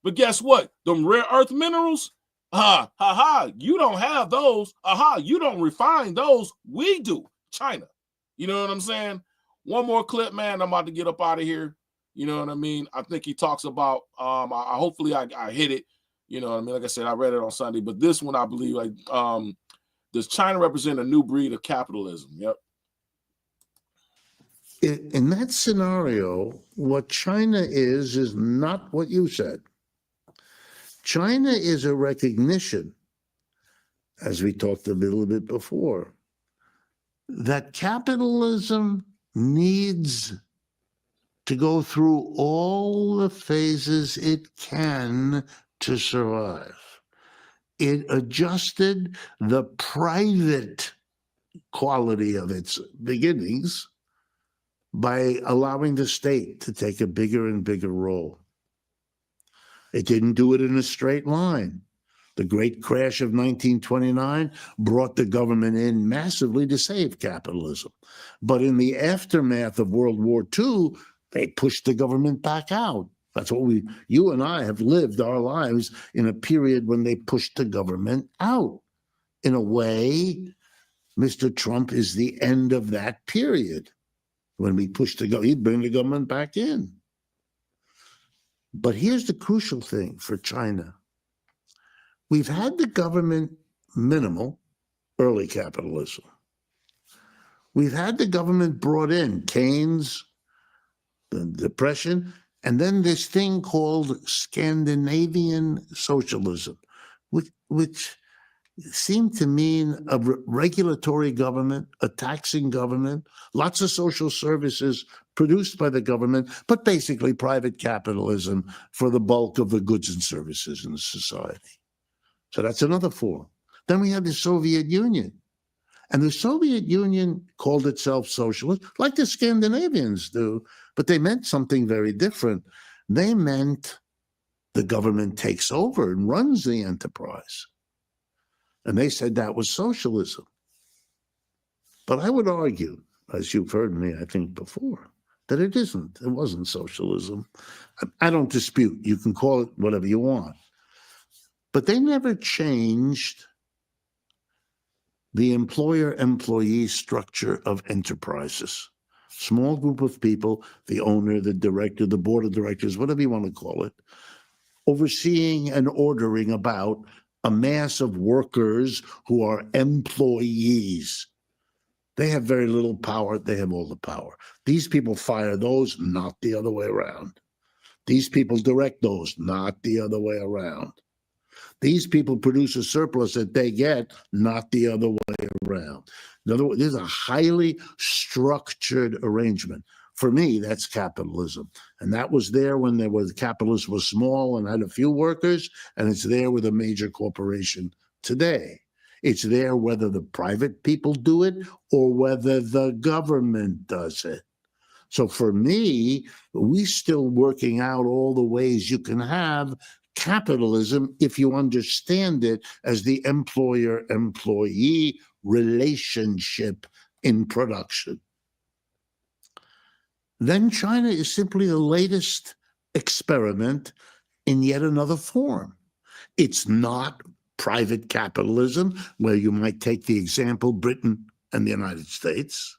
But guess what? Them rare earth minerals, you don't have those. You don't refine those. We do. China. You know what I'm saying? One more clip, man. I'm about to get up out of here. You know what I mean? I think he talks about, hopefully I hit it. You know what I mean? Like I said, I read it on Sunday. But this one, I believe, does China represent a new breed of capitalism? Yep. In that scenario, what China is not what you said. China is a recognition, as we talked a little bit before, that capitalism needs to go through all the phases it can to survive. It adjusted the private quality of its beginnings by allowing the state to take a bigger and bigger role. It didn't do it in a straight line. The great crash of 1929 brought the government in massively to save capitalism. But in the aftermath of World War II, they pushed the government back out. That's what you and I have lived our lives in a period when they pushed the government out. In a way, Mr. Trump is the end of that period. When we push to go, he'd bring the government back in. But here's the crucial thing for China. We've had the government minimal, early capitalism. We've had the government brought in, Keynes, the Depression, And then this thing called Scandinavian socialism, which seemed to mean a regulatory government, a taxing government, lots of social services produced by the government, but basically private capitalism for the bulk of the goods and services in society. So that's another form. Then we had the Soviet Union. And the Soviet Union called itself socialist, like the Scandinavians do, but they meant something very different. They meant the government takes over and runs the enterprise. And they said that was socialism. But I would argue, as you've heard me, I think, before, that it isn't. It wasn't socialism. I don't dispute. You can call it whatever you want. But they never changed the employer-employee structure of enterprises. Small group of people, the owner, the director, the board of directors, whatever you want to call it, overseeing and ordering about a mass of workers who are employees. They have very little power. They have all the power. These people fire those, not the other way around. These people direct those, not the other way around. These people produce a surplus that they get, not the other way around. In other words, this is a highly structured arrangement. For me, that's capitalism. And that was there when capitalism was small and had a few workers, and it's there with a major corporation today. It's there whether the private people do it or whether the government does it. So for me, we're still working out all the ways you can have capitalism if you understand it as the employer-employee relationship in production. Then China is simply the latest experiment in yet another form. It's not private capitalism, where you might take the example Britain and the United States.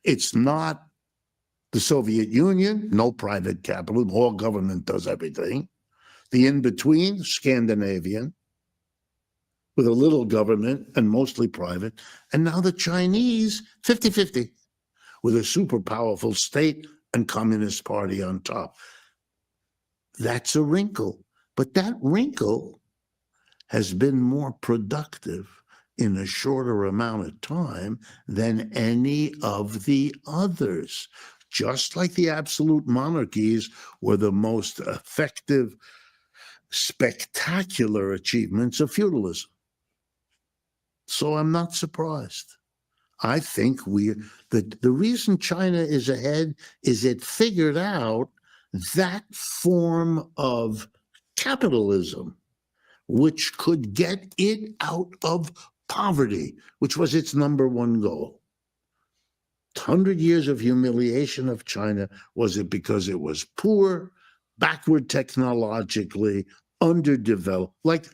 It's not the Soviet Union, no private capitalism, all government does everything. The in-between, Scandinavian, with a little government and mostly private. And now the Chinese, 50-50, with a super powerful state and Communist Party on top. That's a wrinkle. But that wrinkle has been more productive in a shorter amount of time than any of the others. Just like the absolute monarchies were the most effective, spectacular achievements of feudalism. So I'm not surprised. I think the reason China is ahead is it figured out that form of capitalism which could get it out of poverty, which was its number one goal. 100 years of humiliation of China, was it because it was poor, backward technologically, underdeveloped, like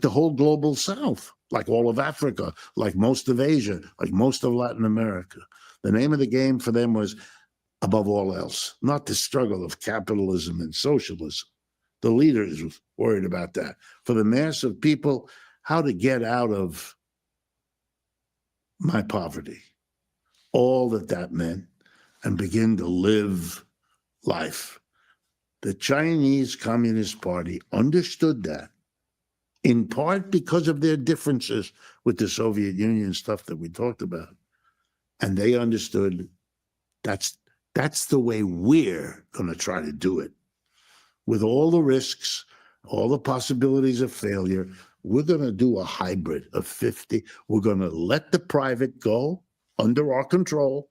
the whole global South, like all of Africa, like most of Asia, like most of Latin America. The name of the game for them was, above all else, not the struggle of capitalism and socialism. The leaders were worried about that. For the mass of people, how to get out of my poverty, all that meant, and begin to live life. The Chinese Communist Party understood that, in part because of their differences with the Soviet Union stuff that we talked about. And they understood that's the way we're going to try to do it. With all the risks, all the possibilities of failure, we're going to do a hybrid of 50. We're going to let the private go under our control.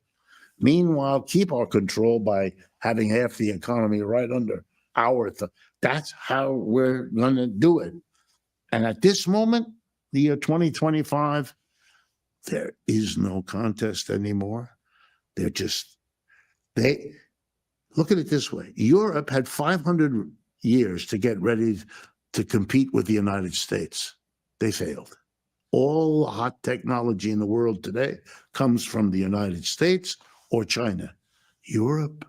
Meanwhile, keep our control by having half the economy right under our thumb. That's how we're going to do it. And at this moment, the year 2025, there is no contest anymore. They look at it this way. Europe had 500 years to get ready to compete with the United States. They failed. All hot technology in the world today comes from the United States or China. Europe,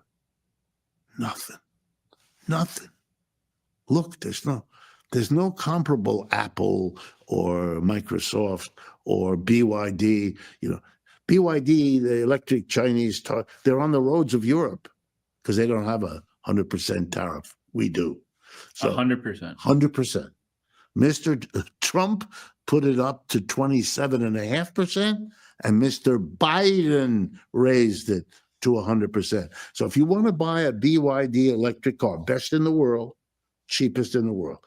nothing. Look, there's no comparable Apple or Microsoft or BYD. BYD, the electric Chinese, they're on the roads of Europe because they don't have a 100% tariff. We do. So 100%. 100%. Mr. Trump put it up to 27.5%, and Mr. Biden raised it to 100%. So if you want to buy a BYD electric car, best in the world, cheapest in the world,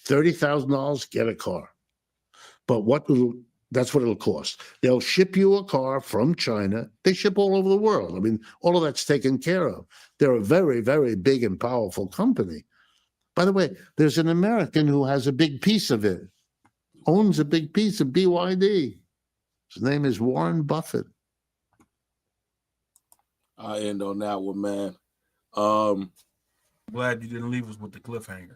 $30,000, get a car. But that's what it'll cost. They'll ship you a car from China. They ship all over the world. I mean, all of that's taken care of. They're a very, very big and powerful company. By the way, there's an American who has a big piece of it, owns a big piece of BYD. His name is Warren Buffett. I end on that one, man. Glad you didn't leave us with the cliffhanger.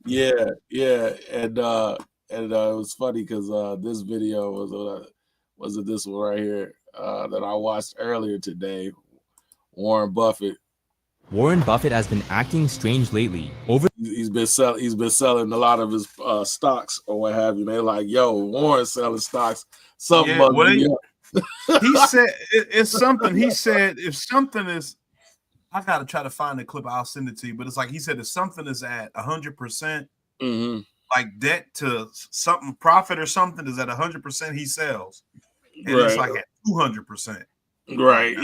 yeah, and it was funny because this video was this one right here that I watched earlier today. Warren Buffett. Warren Buffett has been acting strange lately. He's been selling a lot of his stocks or what have you. They're like, "Yo, Warren's selling stocks." Something. He said it's something. He said if something is, I gotta try to find the clip. I'll send it to you. But it's like he said if something is at 100%, like debt to something profit or something is at 100%, he sells, and it's like at 200%. Right.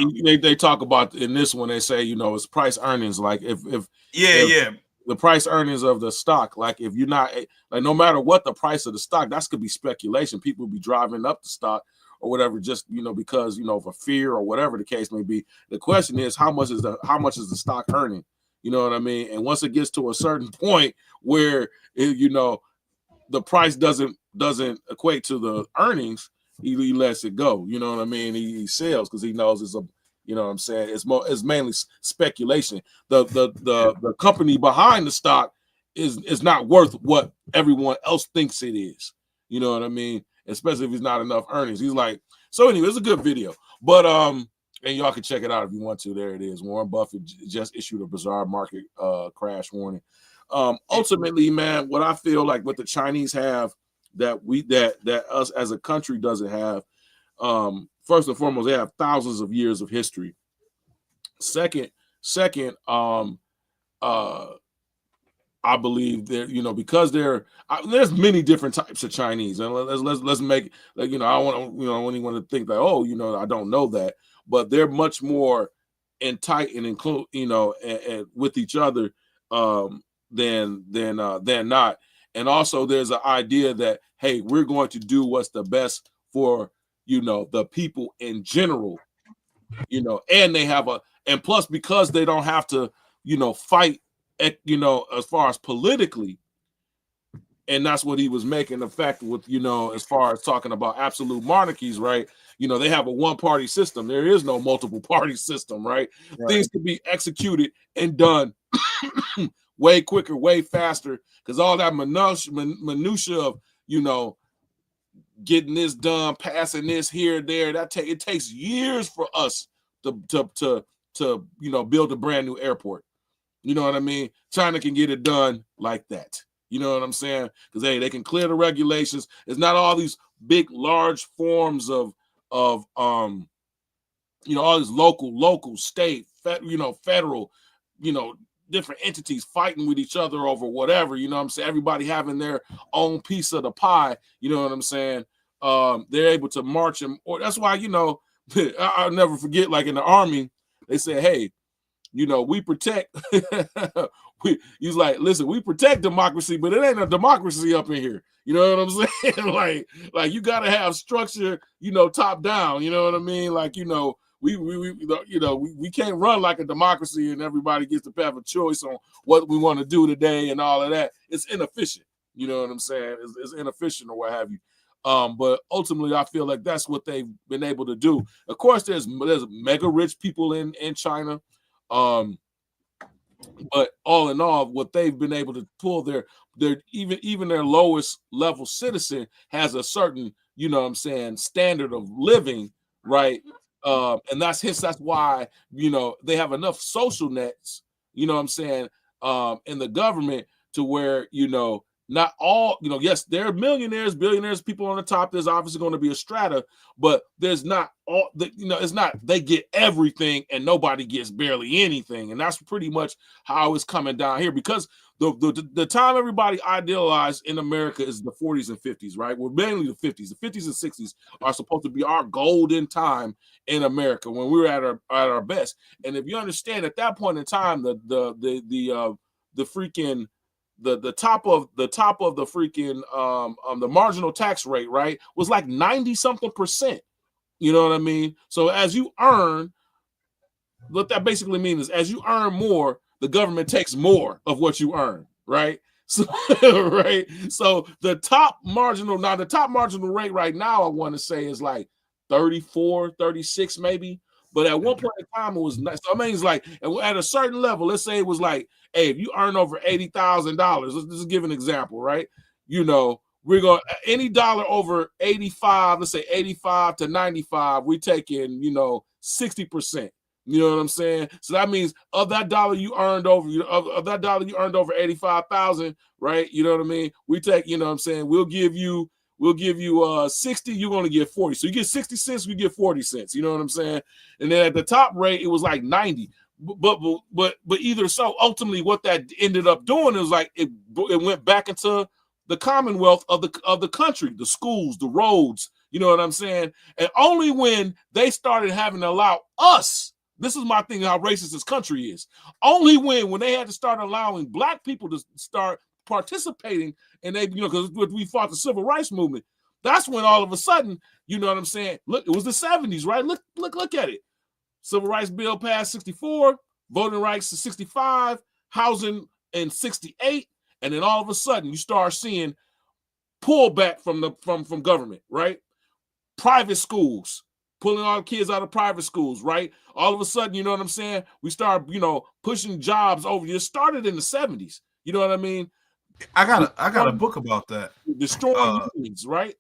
They talk about in this one, they say, it's price earnings. Like if the price earnings of the stock, like if you're not like, no matter what the price of the stock, that's could be speculation. People will be driving up the stock or whatever, just, because, for fear or whatever the case may be. The question is, how much is the stock earning? You know what I mean? And once it gets to a certain point where, the price doesn't equate to the earnings, he lets it go. You know what I mean? He sells because he knows it's it's mainly speculation. The company behind the stock is not worth what everyone else thinks it is. You know what I mean? Especially if it's not enough earnings. He's like, so anyway, it's a good video. But and y'all can check it out if you want to. There it is. Warren Buffett just issued a bizarre market crash warning. Ultimately, man, what I feel like what the Chinese have that us as a country doesn't have. First and foremost, they have thousands of years of history. Second, I believe that because there's many different types of Chinese, and let's make like I want to think that I don't know that, but they're much more in tight and include and with each other than not. And also there's an idea that, hey, we're going to do what's the best for, the people in general, and they have and plus because they don't have to, fight at, as far as politically. And that's what he was making the fact with, as far as talking about absolute monarchies, right? They have a one-party system. There is no multiple party system, right? Things can be executed and done way quicker, way faster, because all that minutia of, getting this done, passing this here, there, it takes years for us to build a brand new airport. You know what I mean? China can get it done like that. You know what I'm saying? Because hey, they can clear the regulations. It's not all these big, large forms of all these local, state, federal, different entities fighting with each other over whatever. You know what I'm saying? Everybody having their own piece of the pie. You know what I'm saying? They're able to march and or that's why I'll never forget. Like in the army, they say, hey, we protect. He's like, listen, we protect democracy, but it ain't a democracy up in here. You know what I'm saying? like you got to have structure, top down. You know what I mean? Like, we can't run like a democracy and everybody gets to have a choice on what we want to do today and all of that. It's inefficient. You know what I'm saying? It's inefficient or what have you. But ultimately, I feel like that's what they've been able to do. Of course, there's mega rich people in China. But all in all, what they've been able to pull their even their lowest level citizen has a certain, standard of living, right? And that's why, they have enough social nets, in the government to where, not all, yes, there are millionaires, billionaires, people on the top. There's obviously going to be a strata, but there's not all the, it's not they get everything and nobody gets barely anything. And that's pretty much how it's coming down here, because the time everybody idealized in America is the 40s and 50s, right? Well, mainly the 50s. The 50s and 60s are supposed to be our golden time in America when we were at our best. And if you understand, at that point in time, the top of the freaking the marginal tax rate, right, was like 90-something%. You know what I mean? So as you earn, what that basically means is as you earn more, the government takes more of what you earn, right? So right. So the top marginal rate right now, I want to say, is like 34, 36 maybe. But at one point in time, it was nice. So I mean, it's like at a certain level, let's say it was like, hey, if you earn over $80,000, let's just give an example, right? We're going any dollar over 85, let's say 85 to 95, we take in, 60%. You know what I'm saying? So that means of that dollar you earned over of that dollar you earned over 85,000, right? You know what I mean? We take, you know what I'm saying? We'll give you 60, you're going to get 40. So you get 60 cents, we get 40 cents. You know what I'm saying? And then at the top rate, it was like 90. But either so, ultimately what that ended up doing is like it went back into the commonwealth of the country, the schools, the roads, you know what I'm saying? And only when they started having to allow us, this is my thing, how racist this country is. Only when they had to start allowing black people to start participating, and they, because we fought the civil rights movement, that's when all of a sudden, you know what I'm saying? Look, it was the 70s, right? Look at it. Civil rights bill passed 64, voting rights in 65, housing in 68, and then all of a sudden you start seeing pullback from government, right? Private schools, pulling all the kids out of private schools, right? All of a sudden, you know what I'm saying? We start, pushing jobs over. It started in the 70s. You know what I mean? I got a book about that. Destroying unions, right?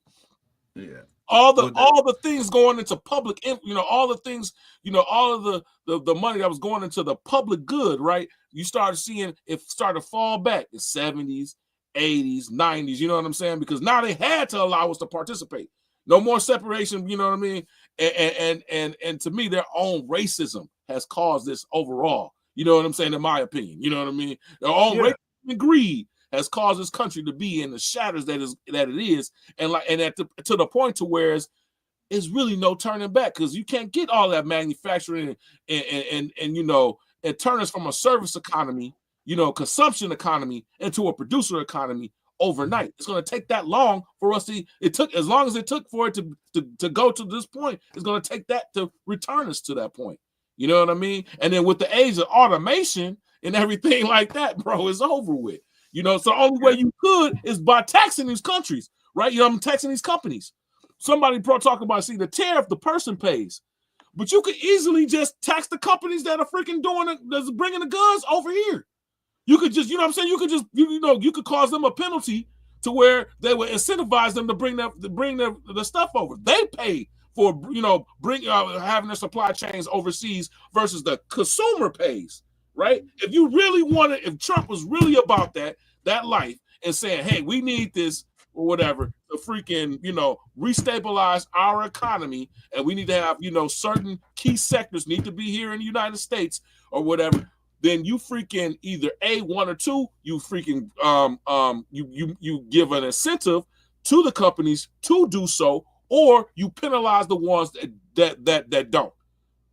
Yeah. All the things going into public, all the things, all of the money that was going into the public good, right? You started seeing it start to fall back in 70s, 80s, 90s, you know what I'm saying? Because now they had to allow us to participate. No more separation, you know what I mean? And to me, their own racism has caused this overall. You know what I'm saying? In my opinion, you know what I mean? Their own racism and greed has caused this country to be in the shatters that it is, and to the point to where it's really no turning back, because you can't get all that manufacturing and turn us from a service economy, consumption economy, into a producer economy overnight. It's going to take that long for us to. It took as long as it took for it to go to this point. It's going to take that to return us to that point. You know what I mean? And then with the age of automation and everything like that, bro, it's over with. So the only way you could is by taxing these countries, right? I'm taxing these companies. Somebody talking about, see, the tariff the person pays, but you could easily just tax the companies that are freaking that's bringing the guns over here. You could just, what I'm saying? You could just, you could cause them a penalty to where they would incentivize them to bring the stuff over. They pay for, having their supply chains overseas versus the consumer pays. Right? If you really wanted, if Trump was really about that life and saying, hey, we need this or whatever to freaking, restabilize our economy, and we need to have, certain key sectors need to be here in the United States or whatever, then you freaking either one or two, you freaking you give an incentive to the companies to do so, or you penalize the ones that don't.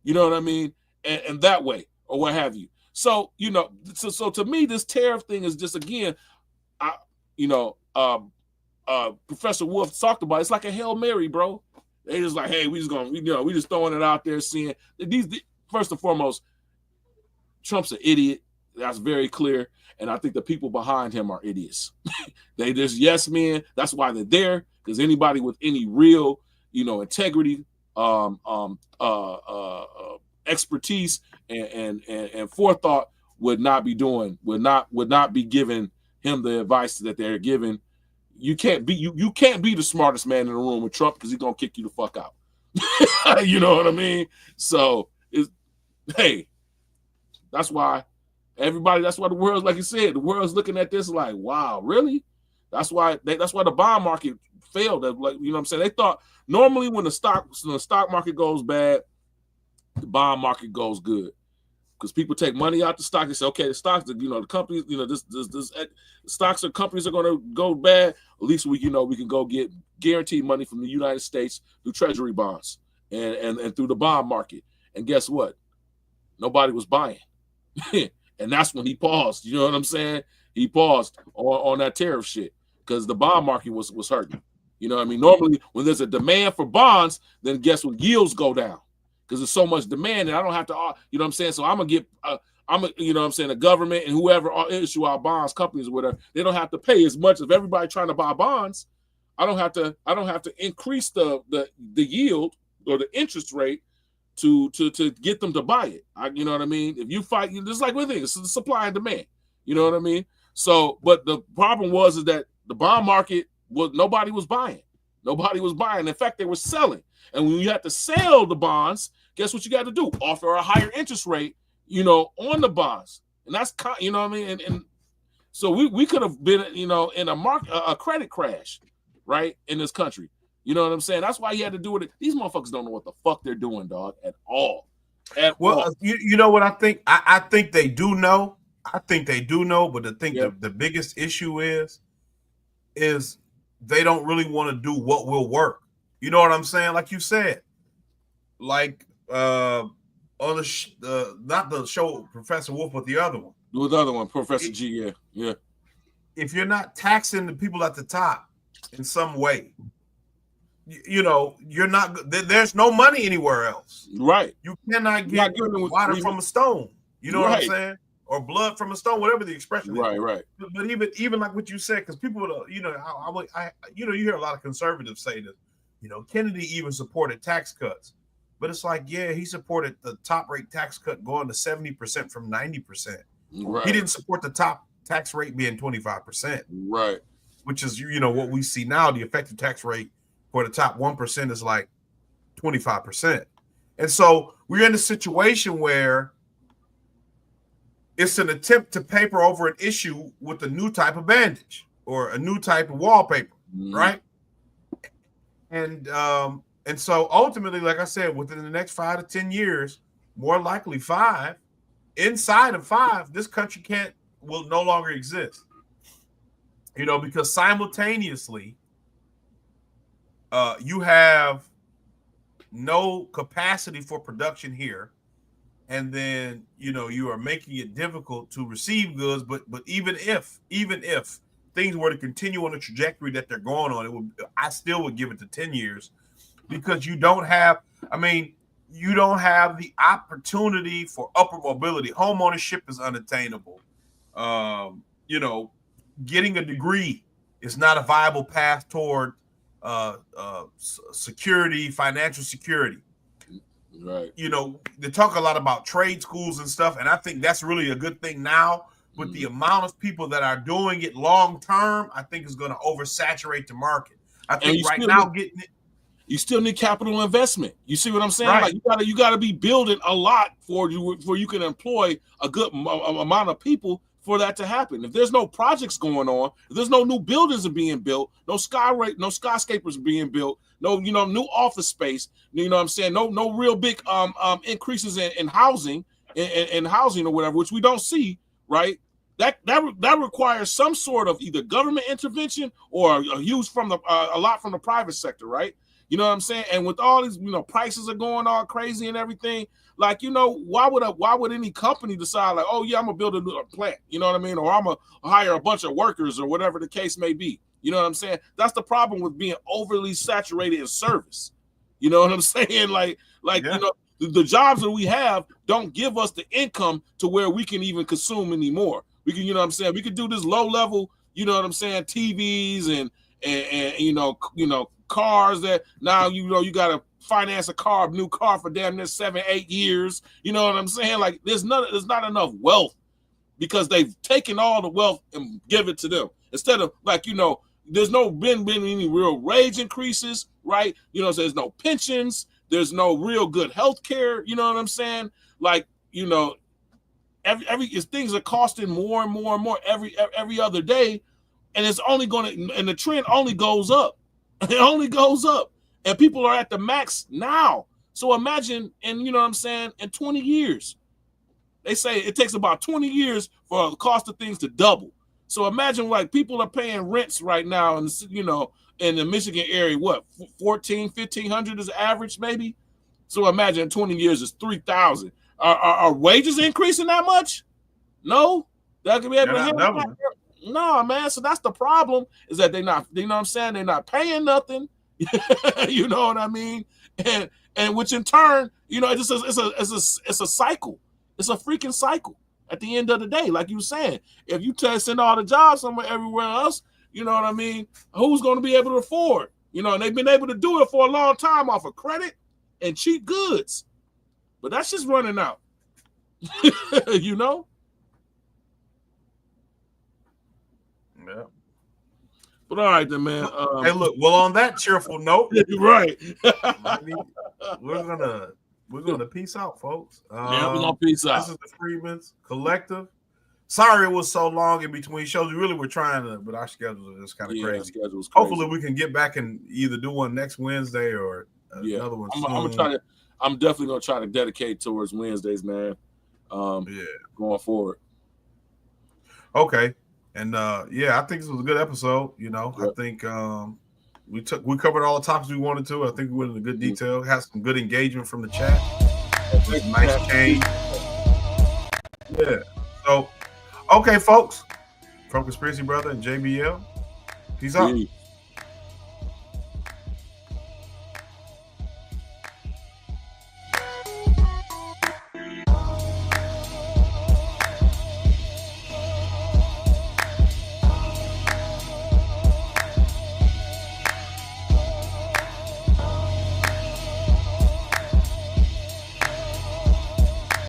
You know what I mean? And that way, or what have you. So, so to me, this tariff thing is just, again, Professor Wolf talked about, it's like a Hail Mary, bro. They just like, hey, we just throwing it out there, seeing first and foremost, Trump's an idiot. That's very clear. And I think the people behind him are idiots. They just yes men. That's why they're there, because anybody with any real, integrity, expertise and forethought would not be giving him the advice that they're giving. You can't be the smartest man in the room with Trump, because he's gonna kick you the fuck out. You know what I mean? So that's why the world's, like you said, the world's looking at this like, wow, really? That's why the bond market failed. Like, you know what I'm saying? They thought normally when the stock market goes bad, the bond market goes good. Because people take money out the stock. They say, okay, the stocks, the companies, this stocks or companies are going to go bad. At least we can go get guaranteed money from the United States through treasury bonds and through the bond market. And guess what? Nobody was buying. And that's when he paused. You know what I'm saying? He paused on that tariff shit because the bond market was hurting. You know what I mean? Normally, when there's a demand for bonds, then guess what? Yields go down because there's so much demand, and I don't have to. You know what I'm saying? So I'm gonna get. You know what I'm saying? The government and whoever issue our bonds, companies or whatever, they don't have to pay as much as everybody trying to buy bonds. I don't have to increase the yield or the interest rate to get them to buy it. You know what I mean? If you fight, just like with things, it's the supply and demand. You know what I mean? So, but the problem is that the bond market nobody was buying. Nobody was buying. In fact, they were selling. And when you have to sell the bonds, guess what you got to do? Offer a higher interest rate, on the bonds. And that's, you know what I mean? And so we could have been, in a credit crash, right, in this country. You know what I'm saying? That's why you had to do it. These motherfuckers don't know what the fuck they're doing, dog, at all. You know what I think? I think they do know. I think they do know, but the biggest issue is they don't really want to do what will work. You know what I'm saying? Like you said, like on the not the show Professor Wolf, but the other one. The other one, Professor G. Yeah. If you're not taxing the people at the top in some way, you're not. There's no money anywhere else. Right. You cannot get water from a stone. You know what I'm saying? Or blood from a stone, whatever the expression is. Right. But even like what you said, because people, you hear a lot of conservatives say that, Kennedy even supported tax cuts, but it's like, yeah, he supported the top rate tax cut going to 70% from 90%. Right. He didn't support the top tax rate being 25%. Right. Which is, what we see now. The effective tax rate for the top 1% is like 25%. And so we're in a situation where it's an attempt to paper over an issue with a new type of bandage or a new type of wallpaper, right? And so ultimately, like I said, within the next 5 to 10 years, more likely 5, inside of 5, this country will no longer exist. Because simultaneously, you have no capacity for production here. And then, you are making it difficult to receive goods. But even if things were to continue on the trajectory that they're going on, I still would give it to 10 years because you don't have the opportunity for upward mobility. Home ownership is unattainable. Getting a degree is not a viable path toward security, financial security. Right. They talk a lot about trade schools and stuff, and I think that's really a good thing now. But the amount of people that are doing it long term, I think is going to oversaturate the market. I think right now getting it, you still need capital investment. You see what I'm saying? Right. Like you got to be building a lot for you can employ a good amount of people for that to happen. If there's no projects going on, if there's no new buildings are being built, no skyscrapers are being built, no new office space, you know what I'm saying? No real big increases in housing and housing or whatever, which we don't see, right? That requires some sort of either government intervention or a huge a lot from the private sector, right? You know what I'm saying? And with all these, prices are going all crazy and everything. Like, why would any company decide like, oh yeah, I'm gonna build a new plant, you know what I mean? Or I'm gonna hire a bunch of workers or whatever the case may be. You know what I'm saying? That's the problem with being overly saturated in service. You know what I'm saying? Like yeah. The jobs that we have don't give us the income to where we can even consume anymore. We can, we could do this low level, TVs and cars that now you gotta finance a new car for damn near 7-8 years. You know what I'm saying? Like there's not enough wealth because they've taken all the wealth and give it to them instead of there's been any real wage increases, right? There's no pensions, there's no real good health care. You know what I'm saying? Like things are costing more and more and more every other day. and it's only going to, and the trend only goes up. It only goes up, and people are at the max now. So imagine, and you know what I'm saying, in 20 years, they say it takes about 20 years for the cost of things to double. So imagine like people are paying rents right now, and you know, in the Michigan area, what, 14, 1,500 is average maybe. So imagine in 20 years it's 3,000. Are wages increasing that much? No, that could be able to handle that. No, man. So that's the problem, is that they not, you know what I'm saying? They're not paying nothing. You know what I mean? And which in turn, you know, it's a cycle. It's a freaking cycle. At the end of the day, like you were saying, if you send all the jobs somewhere everywhere else, you know what I mean? Who's going to be able to afford? You know, and they've been able to do it for a long time off of credit and cheap goods. But that's just running out. You know? Yeah. But all right then, man. Hey, look. Well, on that cheerful note, right. we're gonna peace out, folks. Yeah, we're gonna peace out. This is the Freedmen's Collective. Sorry it was so long in between shows. We really were trying to, but our schedule is kind of crazy. Hopefully, we can get back and either do one next Wednesday or another one. I'm definitely gonna try to dedicate towards Wednesdays, man. Going forward. Okay. And I think this was a good episode. You know, I think we covered all the topics we wanted to. I think we went into good detail. Had some good engagement from the chat. Nice change. Yeah. So, okay, folks, from Conspiracy Brother and JBL, peace out.